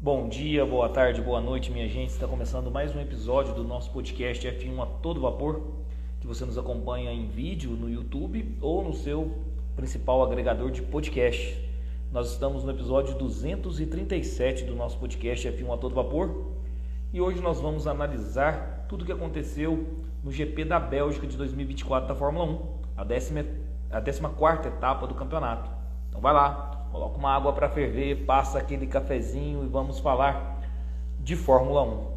Bom dia, boa tarde, boa noite, minha gente. Está começando mais um episódio do nosso podcast F1 a todo vapor, que você nos acompanha em vídeo no YouTube ou no seu principal agregador de podcast. Nós estamos no episódio 237 do nosso podcast F1 a todo vapor e hoje nós vamos analisar tudo o que aconteceu no GP da Bélgica de 2024 da Fórmula 1, a 14ª etapa do campeonato. Então vai lá, coloca uma água para ferver, passa aquele cafezinho e vamos falar de Fórmula 1.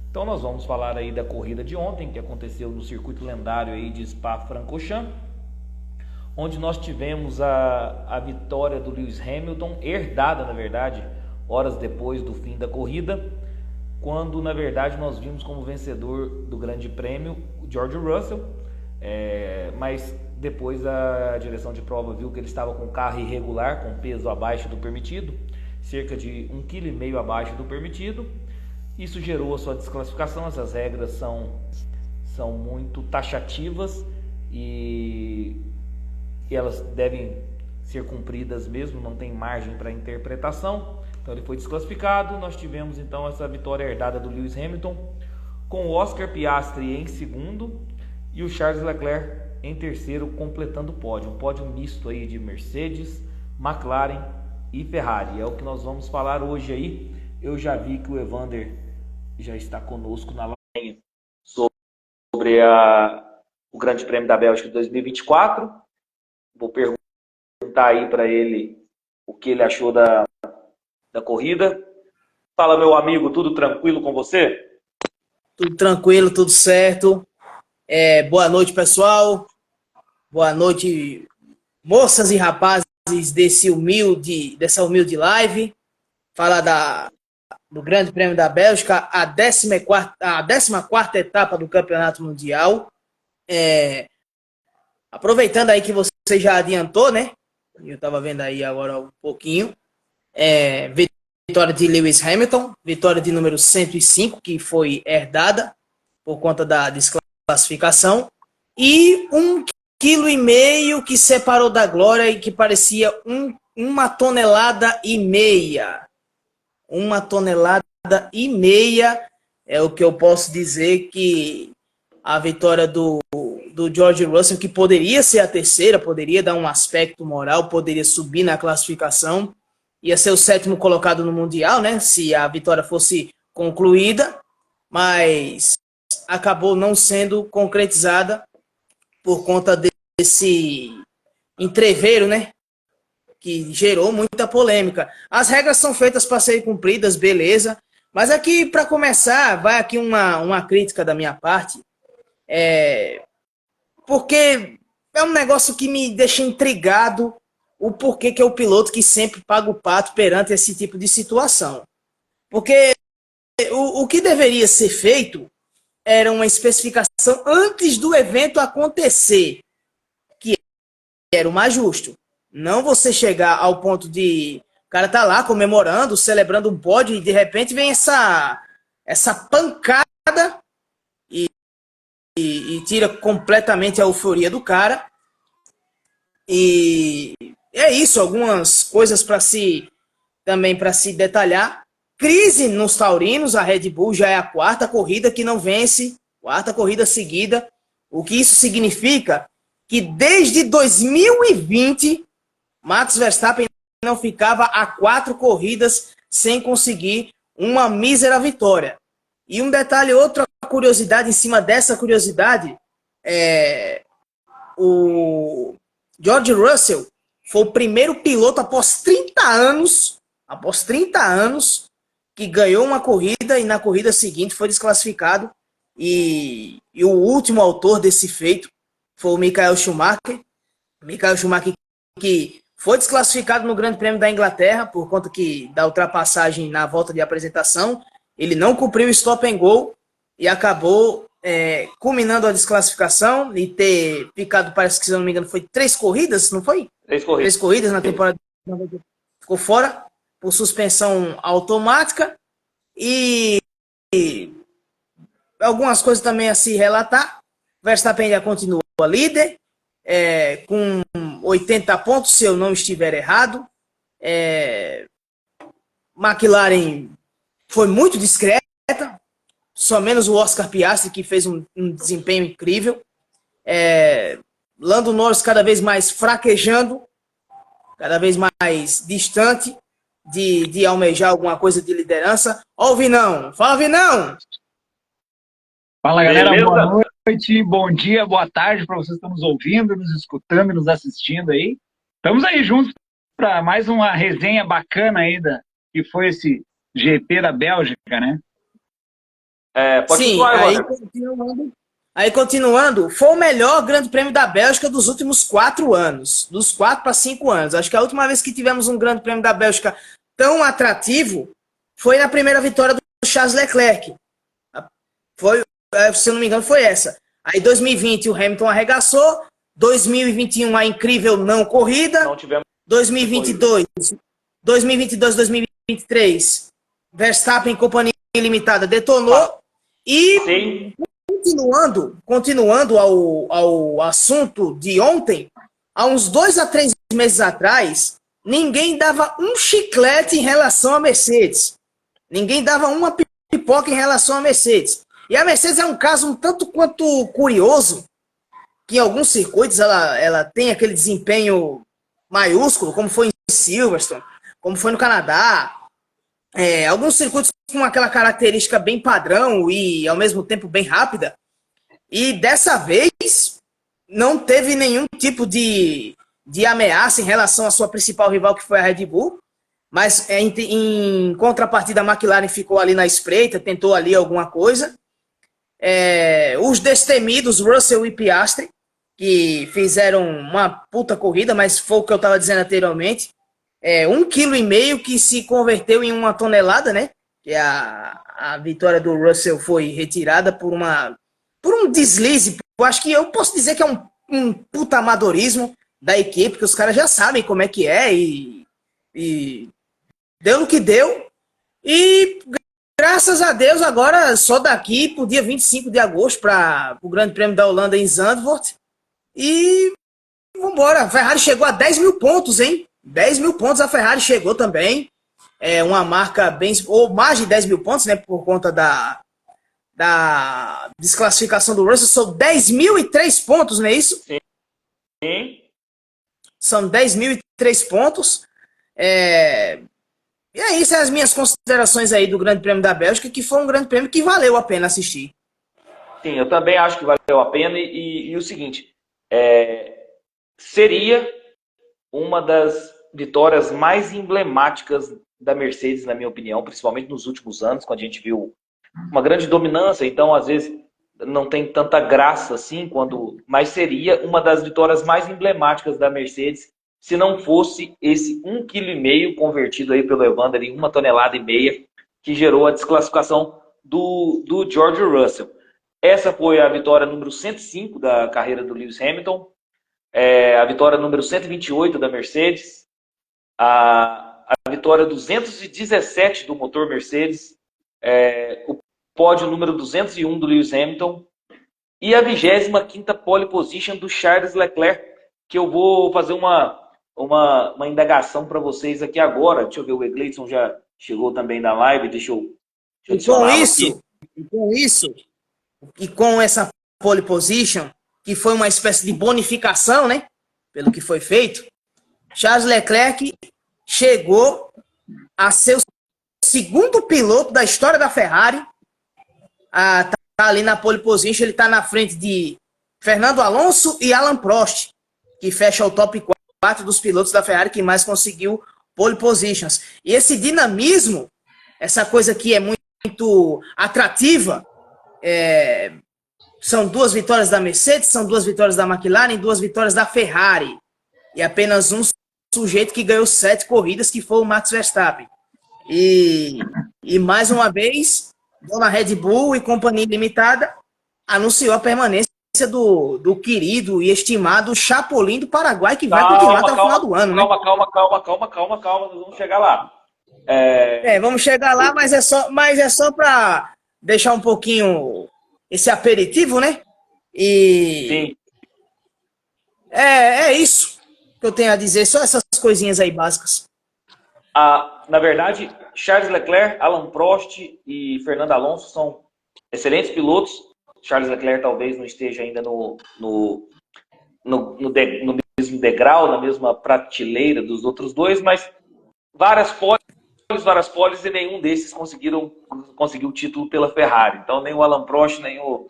Então nós vamos falar aí da corrida de ontem, que aconteceu no circuito lendário aí de Spa-Francorchamps, onde nós tivemos a vitória do Lewis Hamilton, herdada na verdade, horas depois do fim da corrida, quando na verdade nós vimos como vencedor do grande prêmio o George Russell, mas depois a direção de prova viu que ele estava com carro irregular, com peso abaixo do permitido, cerca de 1,5 kg abaixo do permitido. Isso gerou a sua desclassificação. Essas regras são muito taxativas e elas devem ser cumpridas mesmo, não tem margem para interpretação. Então ele foi desclassificado. Nós tivemos então essa vitória herdada do Lewis Hamilton, com o Oscar Piastri em segundo e o Charles Leclerc em terceiro, completando o pódio. Um pódio misto aí de Mercedes, McLaren e Ferrari. É o que nós vamos falar hoje aí. Eu já vi que o Evander já está conosco na live sobre o Grande Prêmio da Bélgica de 2024. Vou perguntar aí para ele o que ele achou da corrida. Fala, meu amigo, tudo tranquilo com você? Tudo tranquilo, tudo certo. Boa noite, pessoal. Boa noite, moças e rapazes dessa humilde live. Falar do Grande Prêmio da Bélgica, a 14ª etapa do Campeonato Mundial. Aproveitando aí que você já adiantou, né? Eu estava vendo aí agora um pouquinho. Vitória de Lewis Hamilton, vitória de número 105, que foi herdada por conta da desclassificação, e 1,5 kg que separou da glória e que parecia 1,5 tonelada. 1,5 tonelada é o que eu posso dizer que a vitória do George Russell, que poderia ser a terceira, poderia dar um aspecto moral, poderia subir na classificação, ia ser o 7º colocado no Mundial, né, se a vitória fosse concluída, mas acabou não sendo concretizada por conta desse entreveiro, né, que gerou muita polêmica. As regras são feitas para serem cumpridas, beleza, mas aqui, para começar, vai aqui uma crítica da minha parte, porque é um negócio que me deixa intrigado o porquê que é o piloto que sempre paga o pato perante esse tipo de situação. Porque o que deveria ser feito era uma especificação antes do evento acontecer, que era o mais justo. Não você chegar ao ponto de o cara tá lá comemorando, celebrando um pódio e de repente vem essa pancada e tira completamente a euforia do cara. E é isso, algumas coisas para se detalhar. Crise nos taurinos, a Red Bull já é a 4ª corrida que não vence, 4ª corrida seguida. O que isso significa? Que desde 2020, Max Verstappen não ficava a 4 corridas sem conseguir uma mísera vitória. E um detalhe, outra curiosidade em cima dessa curiosidade, o George Russell foi o primeiro piloto após 30 anos, que ganhou uma corrida e na corrida seguinte foi desclassificado. E o último autor desse feito foi o Michael Schumacher. Michael Schumacher, que foi desclassificado no Grande Prêmio da Inglaterra por conta da ultrapassagem na volta de apresentação. Ele não cumpriu o stop and go e acabou culminando a desclassificação e ter ficado, parece que se não me engano, foi 3 corridas, não foi? 3 corridas na temporada. Ficou fora por suspensão automática e algumas coisas também a se relatar. Verstappen já continua líder, com 80 pontos, se eu não estiver errado. McLaren foi muito discreta, só menos o Oscar Piastri, que fez um desempenho incrível. Lando Norris cada vez mais fraquejando, cada vez mais distante de almejar alguma coisa de liderança. Ó o Vinão, fala Vinão! Fala galera, Beleza? boa noite, bom dia, boa tarde para vocês que estão nos ouvindo, nos escutando e nos assistindo aí. Estamos aí juntos para mais uma resenha bacana aí que foi esse GP da Bélgica, né? Pode Sim, aí continuando, foi o melhor Grande Prêmio da Bélgica dos últimos 4 anos, dos 4 para 5 anos. Acho que a última vez que tivemos um Grande Prêmio da Bélgica tão atrativo foi na primeira vitória do Charles Leclerc. Foi, se eu não me engano, foi essa. Aí 2020 o Hamilton arregaçou, 2021 a incrível não corrida, não tivemos 2022, 2023 Verstappen Companhia Limitada detonou e Sim. Continuando ao assunto de ontem, há uns 2 a 3 meses atrás, ninguém dava um chiclete em relação à Mercedes. Ninguém dava uma pipoca em relação à Mercedes. E a Mercedes é um caso um tanto quanto curioso, que em alguns circuitos ela tem aquele desempenho maiúsculo, como foi em Silverstone, como foi no Canadá. Alguns circuitos com aquela característica bem padrão e, ao mesmo tempo, bem rápida. E, dessa vez, não teve nenhum tipo de ameaça em relação à sua principal rival, que foi a Red Bull. Mas, em contrapartida, a McLaren ficou ali na espreita, tentou ali alguma coisa. Os destemidos Russell e Piastri, que fizeram uma puta corrida, mas foi o que eu estava dizendo anteriormente. 1,5 kg que se converteu em 1 tonelada, né? Que a vitória do Russell foi retirada por um deslize. Eu acho que eu posso dizer que é um puta amadorismo da equipe, que os caras já sabem como é que é e deu no que deu. E graças a Deus, agora só daqui pro dia 25 de agosto para o Grande Prêmio da Holanda em Zandvoort. E vambora. A Ferrari chegou a 10 mil pontos, hein? 10 mil pontos a Ferrari chegou também. Uma marca bem... ou mais de 10 mil pontos, né? Por conta da desclassificação do Russell. São 10.003 pontos, não é isso? Sim. São 10.003 pontos. E é isso, as minhas considerações aí do Grande Prêmio da Bélgica, que foi um Grande Prêmio que valeu a pena assistir. Sim, eu também acho que valeu a pena. E o seguinte, seria uma das vitórias mais emblemáticas da Mercedes, na minha opinião, principalmente nos últimos anos, quando a gente viu uma grande dominância. Então, às vezes, não tem tanta graça assim, mas seria uma das vitórias mais emblemáticas da Mercedes, se não fosse esse 1,5 kg convertido aí pelo Evander em 1,5 tonelada, que gerou a desclassificação do George Russell. Essa foi a vitória número 105 da carreira do Lewis Hamilton, a vitória número 128 da Mercedes, a vitória 217 do motor Mercedes, o pódio número 201 do Lewis Hamilton e a 25ª pole position do Charles Leclerc, que eu vou fazer uma indagação para vocês aqui agora. Deixa eu ver, o Egleison já chegou também na live, deixa eu e com essa pole position, que foi uma espécie de bonificação, né, pelo que foi feito, Charles Leclerc chegou a ser o segundo piloto da história da Ferrari a tá ali na pole position. Ele está na frente de Fernando Alonso e Alan Prost, que fecha o top 4 dos pilotos da Ferrari que mais conseguiu pole positions. E esse dinamismo, essa coisa que é muito atrativa, são 2 vitórias da Mercedes, são 2 vitórias da McLaren, 2 vitórias da Ferrari. E apenas um sujeito que ganhou 7 corridas, que foi o Max Verstappen. E mais uma vez, dona Red Bull e Companhia Limitada anunciou a permanência do querido e estimado Chapolin do Paraguai, que vai continuar até o final do ano. Calma, nós vamos chegar lá. Vamos chegar lá, mas é só para deixar um pouquinho esse aperitivo, né? Sim. É isso que eu tenho a dizer, só essas coisinhas aí básicas. Na verdade, Charles Leclerc, Alain Prost e Fernando Alonso são excelentes pilotos. Charles Leclerc talvez não esteja ainda no mesmo degrau, na mesma prateleira dos outros dois, mas várias poles e nenhum desses conseguiu o título pela Ferrari. Então nem o Alain Prost, nem o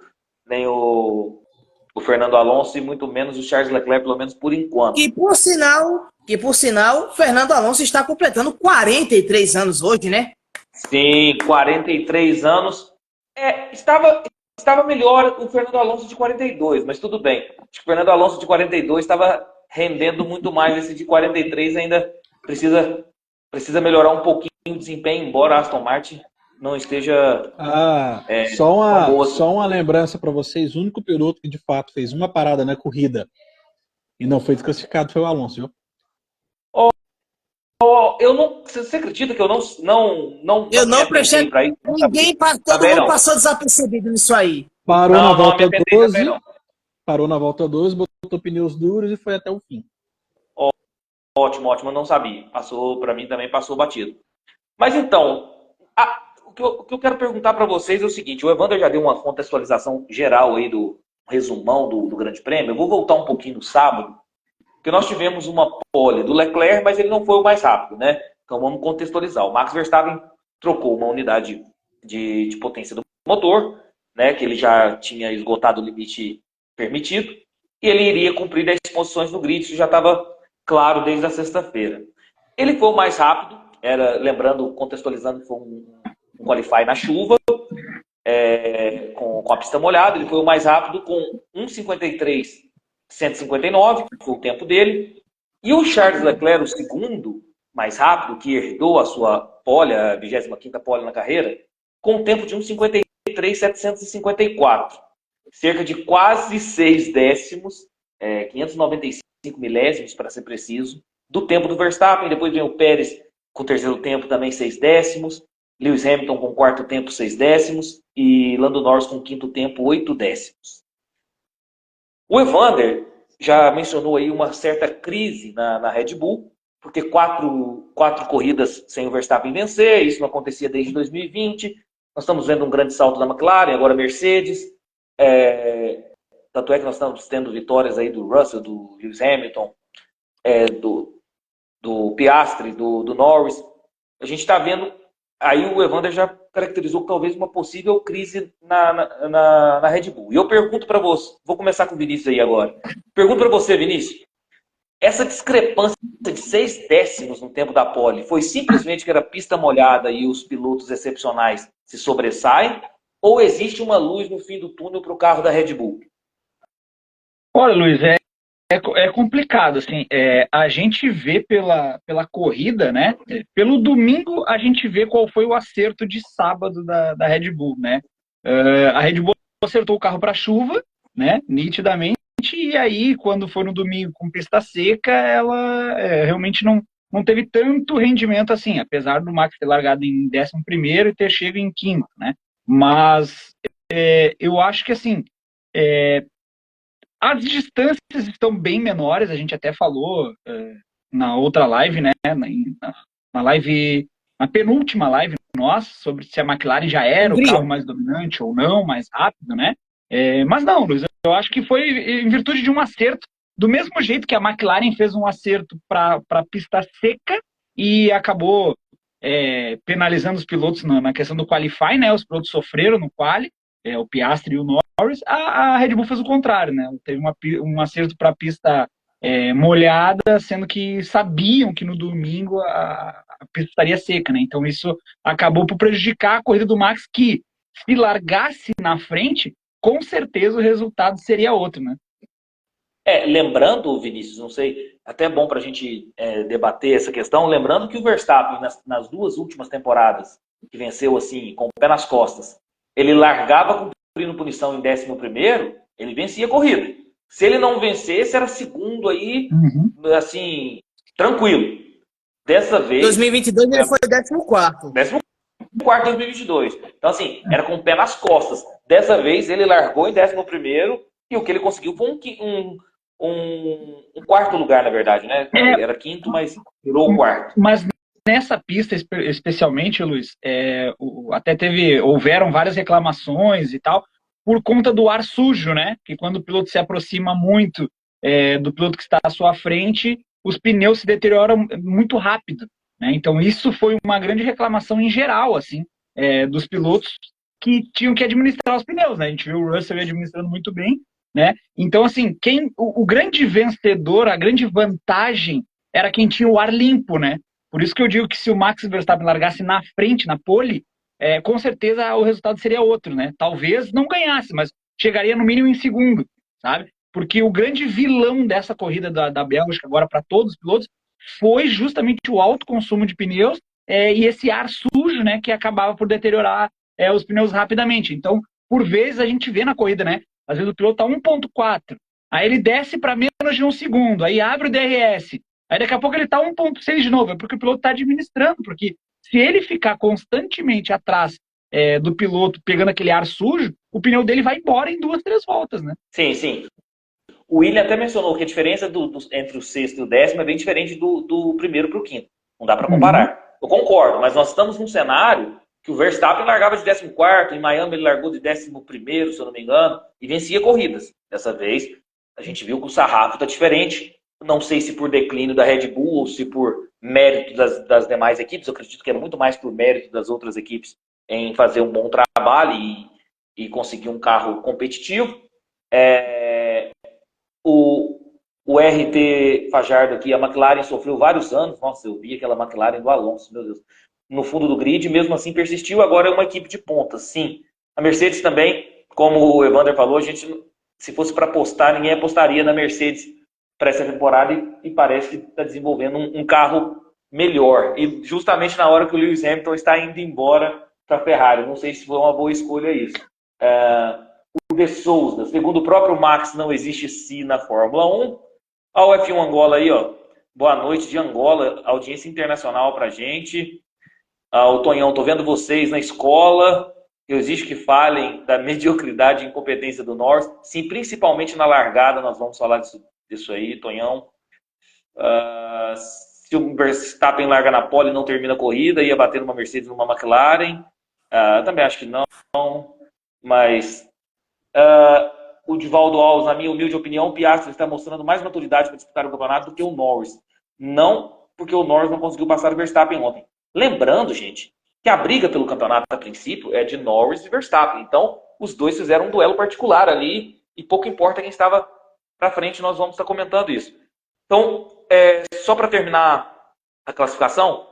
Fernando Alonso e muito menos o Charles Leclerc, pelo menos por enquanto. Que por sinal, Fernando Alonso está completando 43 anos hoje, né? Sim, 43 anos. Estava melhor o Fernando Alonso de 42, mas tudo bem. Acho que o Fernando Alonso de 42 estava rendendo muito mais. Esse de 43 ainda precisa melhorar um pouquinho o desempenho, embora a Aston Martin não esteja só uma lembrança para vocês. O único piloto que de fato fez uma parada na corrida e não foi desclassificado foi o Alonso, viu? Você acredita que eu não prestei para isso? Todo mundo passou desapercebido nisso aí. Parou na volta 12, botou pneus duros e foi até o fim. Ótimo, eu não sabia. Para mim também passou batido. Mas então, o que eu quero perguntar para vocês é o seguinte: o Evander já deu uma contextualização geral aí do resumão do Grande Prêmio. Eu vou voltar um pouquinho no sábado, porque nós tivemos uma pole do Leclerc, mas ele não foi o mais rápido, né? Então vamos contextualizar. O Max Verstappen trocou uma unidade de potência do motor, né? Que ele já tinha esgotado o limite permitido, e ele iria cumprir 10 posições no grid, isso já estava claro desde a sexta-feira. Ele foi o mais rápido, contextualizando, foi um qualify na chuva, com a pista molhada. Ele foi o mais rápido com 1:53.159, que foi o tempo dele. E o Charles Leclerc, o segundo mais rápido, que herdou a sua pole, a 25ª pole na carreira, com um tempo de 1:53.754. Cerca de quase 6 décimos, 595 milésimos, para ser preciso, do tempo do Verstappen. Depois vem o Pérez com o terceiro tempo, também 6 décimos. Lewis Hamilton com o quarto tempo, 6 décimos. E Lando Norris com o quinto tempo, 8 décimos. O Evander já mencionou aí uma certa crise na Red Bull, porque quatro corridas sem o Verstappen vencer, isso não acontecia desde 2020. Nós estamos vendo um grande salto da McLaren, agora Mercedes. Tanto é que nós estamos tendo vitórias aí do Russell, do Lewis Hamilton, do Piastri, do Norris. A gente está vendo, aí o Evander já caracterizou talvez uma possível crise na Red Bull. E eu pergunto para você, vou começar com o Vinícius aí agora. Pergunto para você, Vinícius, essa discrepância de 6 décimos no tempo da pole foi simplesmente que era pista molhada e os pilotos excepcionais se sobressaem? Ou existe uma luz no fim do túnel para o carro da Red Bull? Olha, Luiz, é complicado, assim, a gente vê pela corrida, né? Pelo domingo a gente vê qual foi o acerto de sábado da Red Bull, né? A Red Bull acertou o carro para chuva, né? Nitidamente, e aí quando foi no domingo com pista seca, ela realmente não teve tanto rendimento assim, apesar do Max ter largado em 11º e ter chegado em 5º, né? Mas eu acho que assim, as distâncias estão bem menores, a gente até falou na outra live, né? Na penúltima live nossa, sobre se a McLaren já era o carro mais dominante ou não, mais rápido, né? Mas não, Luiz, eu acho que foi em virtude de um acerto, do mesmo jeito que a McLaren fez um acerto para pista seca e acabou penalizando os pilotos na questão do qualify, né? Os pilotos sofreram no quali, o Piastri e o Norris. A Red Bull fez o contrário, né? Teve um acerto para pista molhada, sendo que sabiam que no domingo a pista estaria seca, né? Então isso acabou por prejudicar a corrida do Max, que se largasse na frente, com certeza o resultado seria outro, né? Lembrando, Vinícius, não sei, até é bom para a gente debater essa questão, lembrando que o Verstappen, nas 2 últimas temporadas, que venceu assim, com o pé nas costas, ele largava cumprindo punição em 11º, ele vencia a corrida. Se ele não vencesse, era segundo aí, assim, tranquilo. Dessa vez... 2022 ele foi 14º. 14º em 2022. Então, assim, era com o pé nas costas. Dessa vez, ele largou em 11º e o que ele conseguiu foi um quarto lugar, na verdade, né? Era 5º, mas virou o quarto. Mas nessa pista especialmente, Luiz, até houveram várias reclamações e tal, por conta do ar sujo, né? Que quando o piloto se aproxima muito do piloto que está à sua frente, os pneus se deterioram muito rápido, né? Então isso foi uma grande reclamação em geral, assim, dos pilotos que tinham que administrar os pneus, né? A gente viu o Russell administrando muito bem, né? Então, assim, o grande vencedor, a grande vantagem era quem tinha o ar limpo, né? Por isso que eu digo que se o Max Verstappen largasse na frente, na pole, com certeza o resultado seria outro, né? Talvez não ganhasse, mas chegaria no mínimo em segundo, sabe? Porque o grande vilão dessa corrida da Bélgica, agora para todos os pilotos, foi justamente o alto consumo de pneus e esse ar sujo, né? Que acabava por deteriorar os pneus rapidamente. Então, por vezes, a gente vê na corrida, né? Às vezes o piloto tá 1.4, aí ele desce para menos de um segundo, aí abre o DRS, aí daqui a pouco ele tá 1.6 de novo, é porque o piloto tá administrando, porque se ele ficar constantemente atrás do piloto, pegando aquele ar sujo, o pneu dele vai embora em 2, 3 voltas, né? Sim, sim. O William até mencionou que a diferença entre o sexto e o décimo é bem diferente do primeiro para o quinto. Não dá para comparar. Eu concordo, mas nós estamos num cenário que o Verstappen largava de 14º, em Miami ele largou de 11º, se eu não me engano, e vencia corridas. Dessa vez, a gente viu que o sarrafo está diferente. Não sei se por declínio da Red Bull ou se por mérito das demais equipes. Eu acredito que é muito mais por mérito das outras equipes em fazer um bom trabalho e conseguir um carro competitivo. O RT Fajardo aqui, a McLaren sofreu vários anos. Nossa, eu vi aquela McLaren do Alonso, meu Deus. No fundo do grid, mesmo assim persistiu. Agora é uma equipe de pontas, sim. A Mercedes também, como o Evander falou, a gente, se fosse para apostar, ninguém apostaria na Mercedes para essa temporada e parece que está desenvolvendo um carro melhor. E justamente na hora que o Lewis Hamilton está indo embora para a Ferrari. Não sei se foi uma boa escolha isso. O De Souza, segundo o próprio Max, não existe si na Fórmula 1. Olha o F1 Angola aí, ó. Boa noite de Angola, audiência internacional pra gente. O Tonhão, tô vendo vocês na escola. Eu exijo que falem da mediocridade e incompetência do Norris. Sim, principalmente na largada, nós vamos falar disso aí, Tonhão. Se o Verstappen larga na pole e não termina a corrida, ia bater numa Mercedes numa McLaren. Também acho que não, mas o Divaldo Alves, na minha humilde opinião, o Piastri está mostrando mais maturidade para disputar o campeonato do que o Norris. Não porque o Norris não conseguiu passar o Verstappen ontem. Lembrando, gente, que a briga pelo campeonato, a princípio, é de Norris e Verstappen. Então, os dois fizeram um duelo particular ali e pouco importa quem estava para frente, nós vamos estar comentando isso. Então, só para terminar a classificação,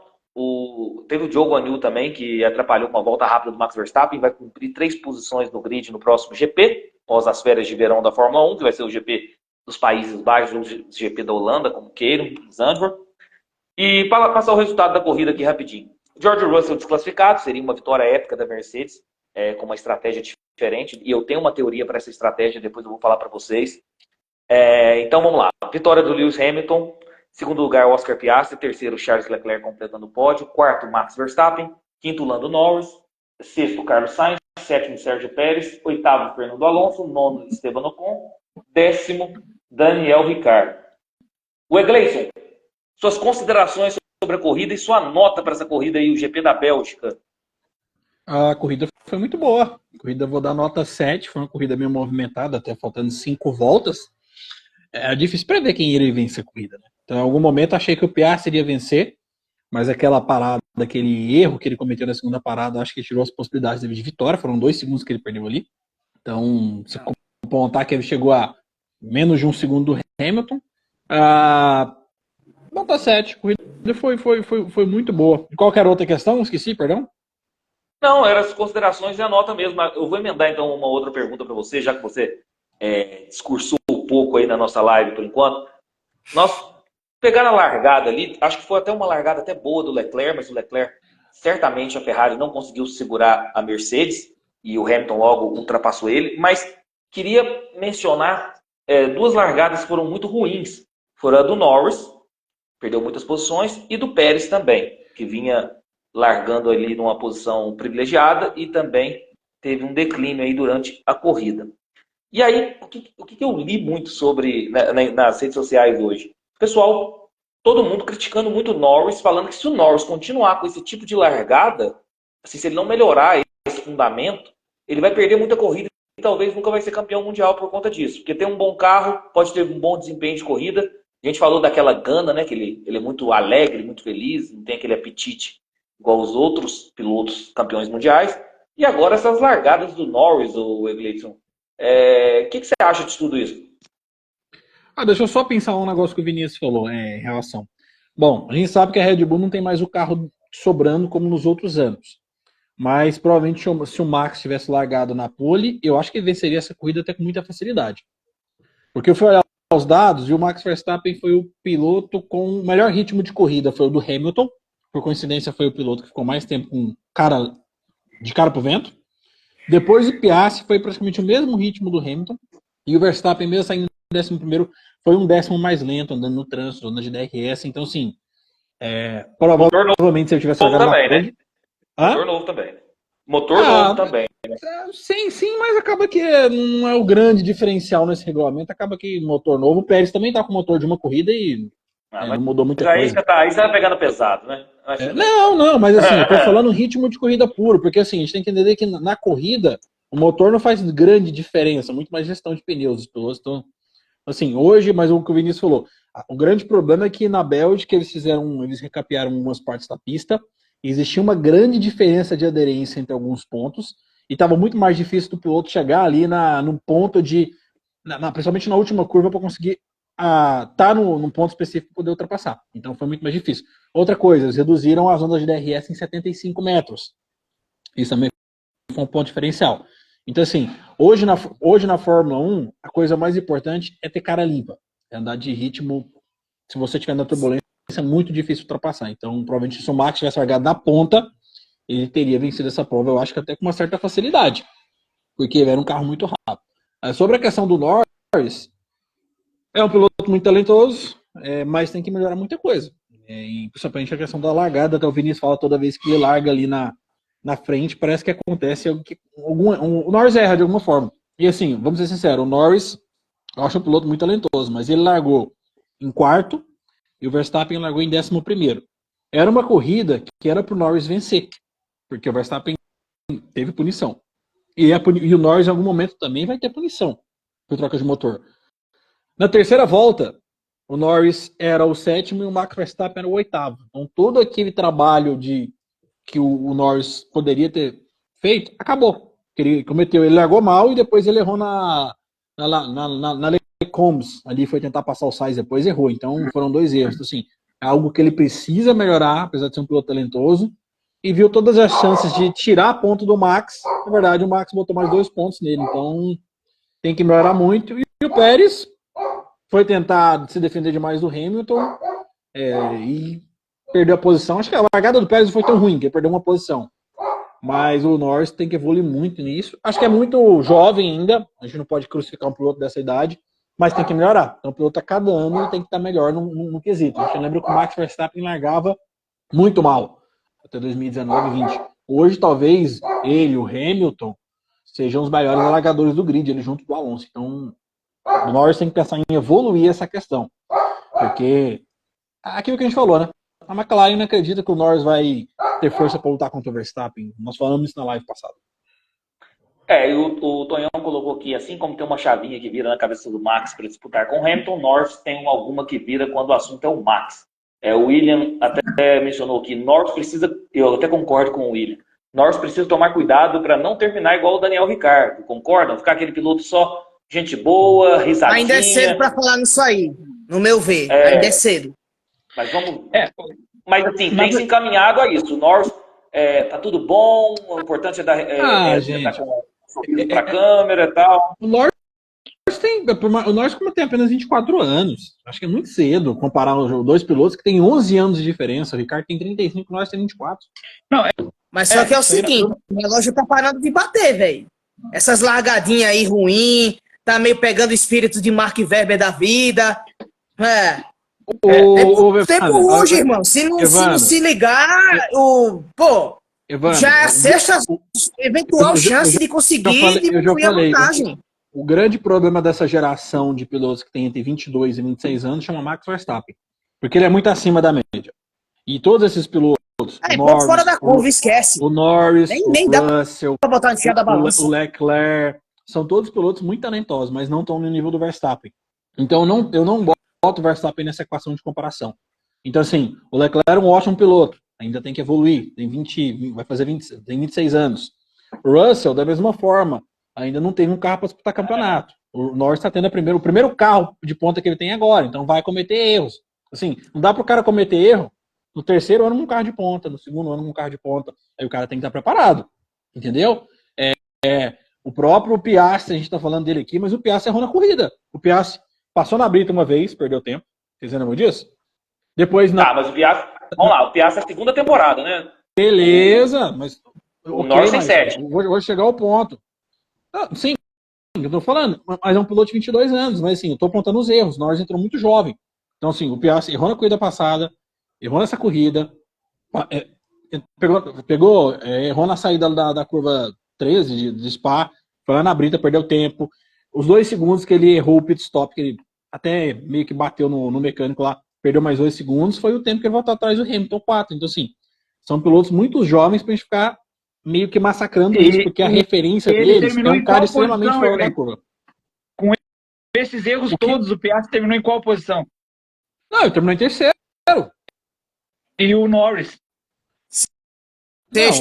teve o Diogo Anil também, que atrapalhou com a volta rápida do Max Verstappen, vai cumprir 3 posições no grid no próximo GP, após as férias de verão da Fórmula 1, que vai ser o GP dos Países Baixos, o GP da Holanda, como queiram, Zandvoort. E para passar o resultado da corrida aqui rapidinho. George Russell desclassificado, seria uma vitória épica da Mercedes, com uma estratégia diferente, e eu tenho uma teoria para essa estratégia, depois eu vou falar para vocês. Então vamos lá, vitória do Lewis Hamilton, segundo lugar Oscar Piastri, terceiro Charles Leclerc completando o pódio, quarto Max Verstappen, quinto Lando Norris, sexto Carlos Sainz, sétimo Sérgio Pérez, oitavo Fernando Alonso, nono Esteban Ocon, décimo Daniel Ricciardo. O Egleison, suas considerações sobre a corrida e sua nota para essa corrida aí, o GP da Bélgica. A corrida foi muito boa. A corrida vou dar nota 7, foi uma corrida meio movimentada, até faltando 5 voltas. É difícil prever quem iria vencer a corrida, né? Então, em algum momento, achei que o Piastri iria vencer, mas aquela parada, aquele erro que ele cometeu na segunda parada, acho que tirou as possibilidades de vitória. Foram 2 segundos que ele perdeu ali. Então, se apontar que ele chegou a menos de 1 segundo do Hamilton. Nota 7, a corrida foi muito boa. Qualquer outra questão? Esqueci, perdão? Não, eram as considerações e a nota mesmo. Eu vou emendar então uma outra pergunta para você, já que você discursou um pouco aí na nossa live por enquanto. Nós pegaram a largada ali, acho que foi até uma largada até boa do Leclerc, mas o Leclerc, certamente a Ferrari não conseguiu segurar a Mercedes e o Hamilton logo ultrapassou ele, mas queria mencionar 2 largadas que foram muito ruins. Foram a do Norris, perdeu muitas posições, e do Pérez também, que vinha largando ali numa posição privilegiada e também teve um declínio aí durante a corrida. E aí, o que eu li muito sobre nas redes sociais hoje? O pessoal todo mundo criticando muito o Norris, falando que se o Norris continuar com esse tipo de largada, assim, se ele não melhorar esse fundamento, ele vai perder muita corrida e talvez nunca vai ser campeão mundial por conta disso. Porque tem um bom carro, pode ter um bom desempenho de corrida. A gente falou daquela gana, né? Que ele é muito alegre, muito feliz, não tem aquele apetite igual os outros pilotos campeões mundiais. E agora essas largadas do Norris, o Egleison. O que você acha de tudo isso? Deixa eu só pensar um negócio que o Vinícius falou em relação. Bom, a gente sabe que a Red Bull não tem mais o carro sobrando como nos outros anos. Mas provavelmente se o Max tivesse largado na pole, eu acho que ele venceria essa corrida até com muita facilidade. Porque eu fui olhar os dados e o Max Verstappen foi o piloto com o melhor ritmo de corrida. Foi o do Hamilton. Por coincidência, foi o piloto que ficou mais tempo de cara pro vento. Depois o Piastri foi praticamente o mesmo ritmo do Hamilton. E o Verstappen, mesmo saindo em 11º, foi um décimo mais lento, andando no trânsito, andando de DRS. Então, assim, provavelmente se eu tivesse largado também, na pole... né? Motor novo também. Motor novo também. Né? Sim, mas acaba que não é o grande diferencial nesse regulamento. Acaba que motor novo. O Pérez também tá com motor de uma corrida e não mudou muita coisa. Aí você tá pegando pesado, né? Não, mas assim, eu tô falando ritmo de corrida puro, porque assim, a gente tem que entender que na corrida o motor não faz grande diferença, muito mais gestão de pneus. Os pilotos estão, assim, hoje, mas o que o Vinícius falou, o grande problema é que na Bélgica eles recapearam algumas partes da pista, e existia uma grande diferença de aderência entre alguns pontos, e estava muito mais difícil do piloto chegar ali num ponto principalmente na última curva, para conseguir tá num ponto específico para poder ultrapassar. Então foi muito mais difícil. Outra coisa, eles reduziram as ondas de DRS em 75 metros. Isso também foi um ponto diferencial. Então, assim, hoje na Fórmula 1, a coisa mais importante é ter cara limpa. É andar de ritmo. Se você estiver na turbulência, é muito difícil ultrapassar. Então, provavelmente, se o Max tivesse largado na ponta, ele teria vencido essa prova, eu acho que até com uma certa facilidade. Porque ele era um carro muito rápido. Sobre a questão do Norris, é um piloto muito talentoso, mas tem que melhorar muita coisa. E principalmente a questão da largada, até o Vinícius fala toda vez que ele larga ali na frente, parece que acontece o Norris erra de alguma forma. E assim, vamos ser sinceros, o Norris, eu acho um piloto muito talentoso, mas ele largou em quarto e o Verstappen largou em 11º. Era uma corrida que era para o Norris vencer, porque o Verstappen teve punição. E o Norris em algum momento também vai ter punição por troca de motor. Na terceira volta, o Norris era o 7º e o Max Verstappen era o 8º. Então todo aquele trabalho que o Norris poderia ter feito, acabou. Ele largou mal e depois ele errou na Combs. Ali foi tentar passar o Sainz, depois errou. Então foram 2 erros. Então, assim, é algo que ele precisa melhorar, apesar de ser um piloto talentoso. E viu todas as chances de tirar ponto do Max. Na verdade, o Max botou mais 2 pontos nele. Então tem que melhorar muito. E o Pérez foi tentar se defender demais do Hamilton e perdeu a posição. Acho que a largada do Pérez não foi tão ruim, que ele perdeu uma posição. Mas o Norris tem que evoluir muito nisso. Acho que é muito jovem ainda. A gente não pode crucificar um piloto dessa idade, mas tem que melhorar. Então o piloto a cada ano tem que estar melhor no quesito. Eu lembro que o Max Verstappen largava muito mal até 2019 e 2020. Hoje, talvez, ele, o Hamilton, sejam os melhores largadores do grid, ele junto do Alonso. Então, o Norris tem que pensar em evoluir essa questão. Porque, aquilo que a gente falou, né? A McLaren não acredita que o Norris vai ter força para lutar contra o Verstappen. Nós falamos isso na live passada. E o Tonhão colocou aqui, assim como tem uma chavinha que vira na cabeça do Max para disputar com o Hamilton, Norris tem alguma que vira quando o assunto é o Max. O William até mencionou que Norris precisa, eu até concordo com o William, Norris precisa tomar cuidado para não terminar igual o Daniel Ricciardo, concordam? Ficar aquele piloto só gente boa, risadinha. Ainda é cedo para falar nisso aí, no meu ver, ainda é cedo. Mas vamos... Mas assim, tem se encaminhado a isso. O Norris tá tudo bom, o importante é dar com o sorriso pra câmera e tal. O Norris como tem apenas 24 anos, acho que é muito cedo comparar os 2 pilotos que têm 11 anos de diferença. O Ricardo tem 35, o Norris tem 24. Mas só que é o seguinte, o relógio tá parando de bater, velho. Essas largadinhas aí ruim, tá meio pegando o espírito de Mark Webber da vida. Tempo hoje, irmão. Se não se ligar, Evandro, já é a sexta eventual chance de conseguir diminuir a vantagem. O grande problema dessa geração de pilotos que tem entre 22 e 26 anos chama Max Verstappen. Porque ele é muito acima da média. E todos esses pilotos, o ponto fora Norris, da curva, esquece. o Norris, Nem o dá Russell, pra botar enfiar da balança. o Leclerc, são todos pilotos muito talentosos, mas não estão no nível do Verstappen. Então eu não boto o Verstappen nessa equação de comparação. Então, assim, o Leclerc é um ótimo piloto, ainda tem que evoluir, vai fazer 20, tem 26 anos. O Russell, da mesma forma, ainda não tem um carro para disputar campeonato. O Norris está tendo o primeiro carro de ponta que ele tem agora, então vai cometer erros. Assim, não dá para o cara cometer erro no terceiro ano num carro de ponta, no segundo ano num carro de ponta. Aí o cara tem que estar preparado, entendeu? O próprio Piastri, a gente está falando dele aqui, mas o Piastri errou na corrida. O Piastri passou na brita uma vez, perdeu tempo. Vocês lembram disso? Depois na... mas o Piastri... Vamos lá, o Piastri é a segunda temporada, né? Beleza, mas... O Norris tem 7. Vou chegar ao ponto. Sim, eu tô falando, mas é um piloto de 22 anos, mas assim, eu tô apontando os erros. O Norris entrou muito jovem. Então, assim, o Piastri errou na corrida passada, errou nessa corrida, errou na saída da curva 13 de Spa, foi lá na brita, perdeu tempo. Os 2 segundos que ele errou o pit stop, que ele até meio que bateu no mecânico lá, perdeu mais 2 segundos, foi o tempo que ele voltou atrás do Hamilton 4. Então, assim, são pilotos muito jovens pra gente ficar meio que massacrando isso, porque a referência deles é um cara extremamente fora da curva. Com esses erros todos, o Piastri terminou em qual posição? Não, ele terminou em terceiro. E o Norris?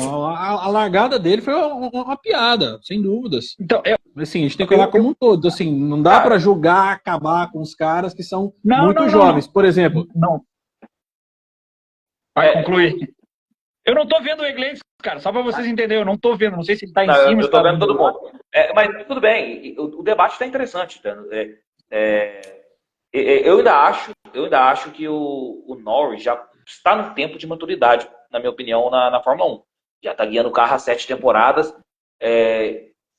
Não, a largada dele foi uma piada, sem dúvidas. Então, assim, a gente tem que olhar como um todo. Assim, não dá para julgar, acabar com os caras que são muito jovens. Por exemplo... Não. Vai concluir. Eu não tô vendo o Iglesias, cara, só para vocês entenderem, eu não tô vendo, não sei se ele tá em cima. Eu tô vendo todo mundo. Mas tudo bem, o debate está interessante. Eu ainda acho que o Norris já está no tempo de maturidade, na minha opinião, na Fórmula 1. Já está guiando o carro há 7 temporadas.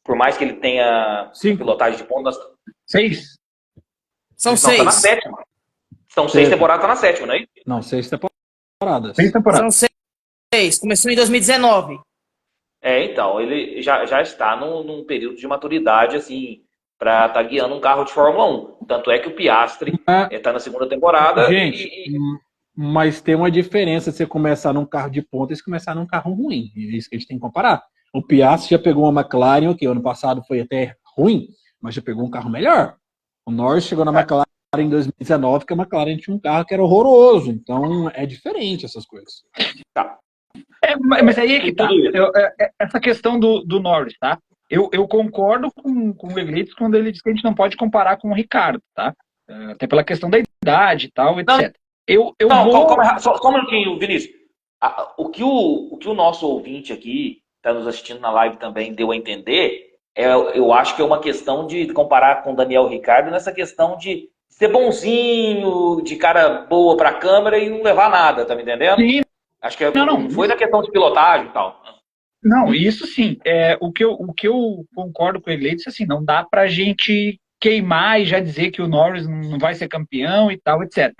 Por mais que ele tenha pilotagem de ponta... 6? São 6. Tá na 7ª. São 6 temporadas, tá na 7ª, não é isso? Não, 6 temporadas. 6 temporadas. São 6. Começou em 2019. Então, ele já está num período de maturidade, assim, para estar guiando um carro de Fórmula 1. Tanto é que o Piastri está na 2ª temporada. Gente, mas tem uma diferença de você começar num carro de ponta e você começar num carro ruim. É isso que a gente tem que comparar. O Piastri já pegou uma McLaren, que ano passado foi até ruim, mas já pegou um carro melhor. O Norris chegou na McLaren em 2019, que a McLaren tinha um carro que era horroroso. Então, é diferente essas coisas. Tá. Mas aí é que tá. Essa questão do Norris, tá? Eu concordo com o Iglesias quando ele diz que a gente não pode comparar com o Ricardo, tá? Até pela questão da idade e tal, etc. Só um minutinho, Vinícius. O que o nosso ouvinte aqui, está nos assistindo na live também, deu a entender, eu acho que é uma questão de comparar com o Daniel Ricciardo nessa questão de ser bonzinho, de cara boa para a câmera e não levar nada, tá me entendendo? Sim. Acho que não foi na questão de pilotagem e tal. Não, isso sim. O que eu concordo com o Iglesias, assim, não dá pra gente queimar e já dizer que o Norris não vai ser campeão e tal, etc.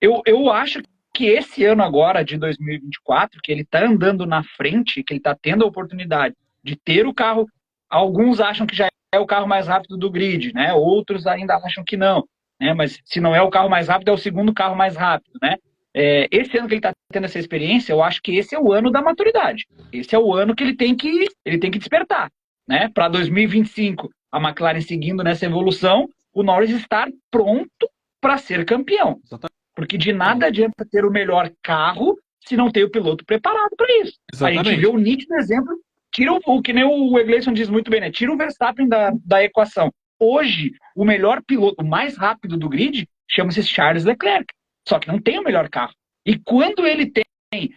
Eu acho que esse ano agora, de 2024, que ele tá andando na frente, que ele tá tendo a oportunidade de ter o carro, alguns acham que já é o carro mais rápido do grid, né? Outros ainda acham que não, né? Mas se não é o carro mais rápido, é o segundo carro mais rápido, né? Esse ano que ele está tendo essa experiência, eu acho que esse é o ano da maturidade. Esse é o ano que ele tem que despertar, né? Para 2025, a McLaren seguindo nessa evolução, o Norris estar pronto para ser campeão. Porque de nada adianta ter o melhor carro se não tem o piloto preparado para isso. Exatamente. A gente vê o nítido exemplo, tira o que nem o Iglesias diz muito bem, né? Tira o Verstappen da equação. Hoje, o melhor piloto, o mais rápido do grid, chama-se Charles Leclerc. Só que não tem o melhor carro. E quando ele tem,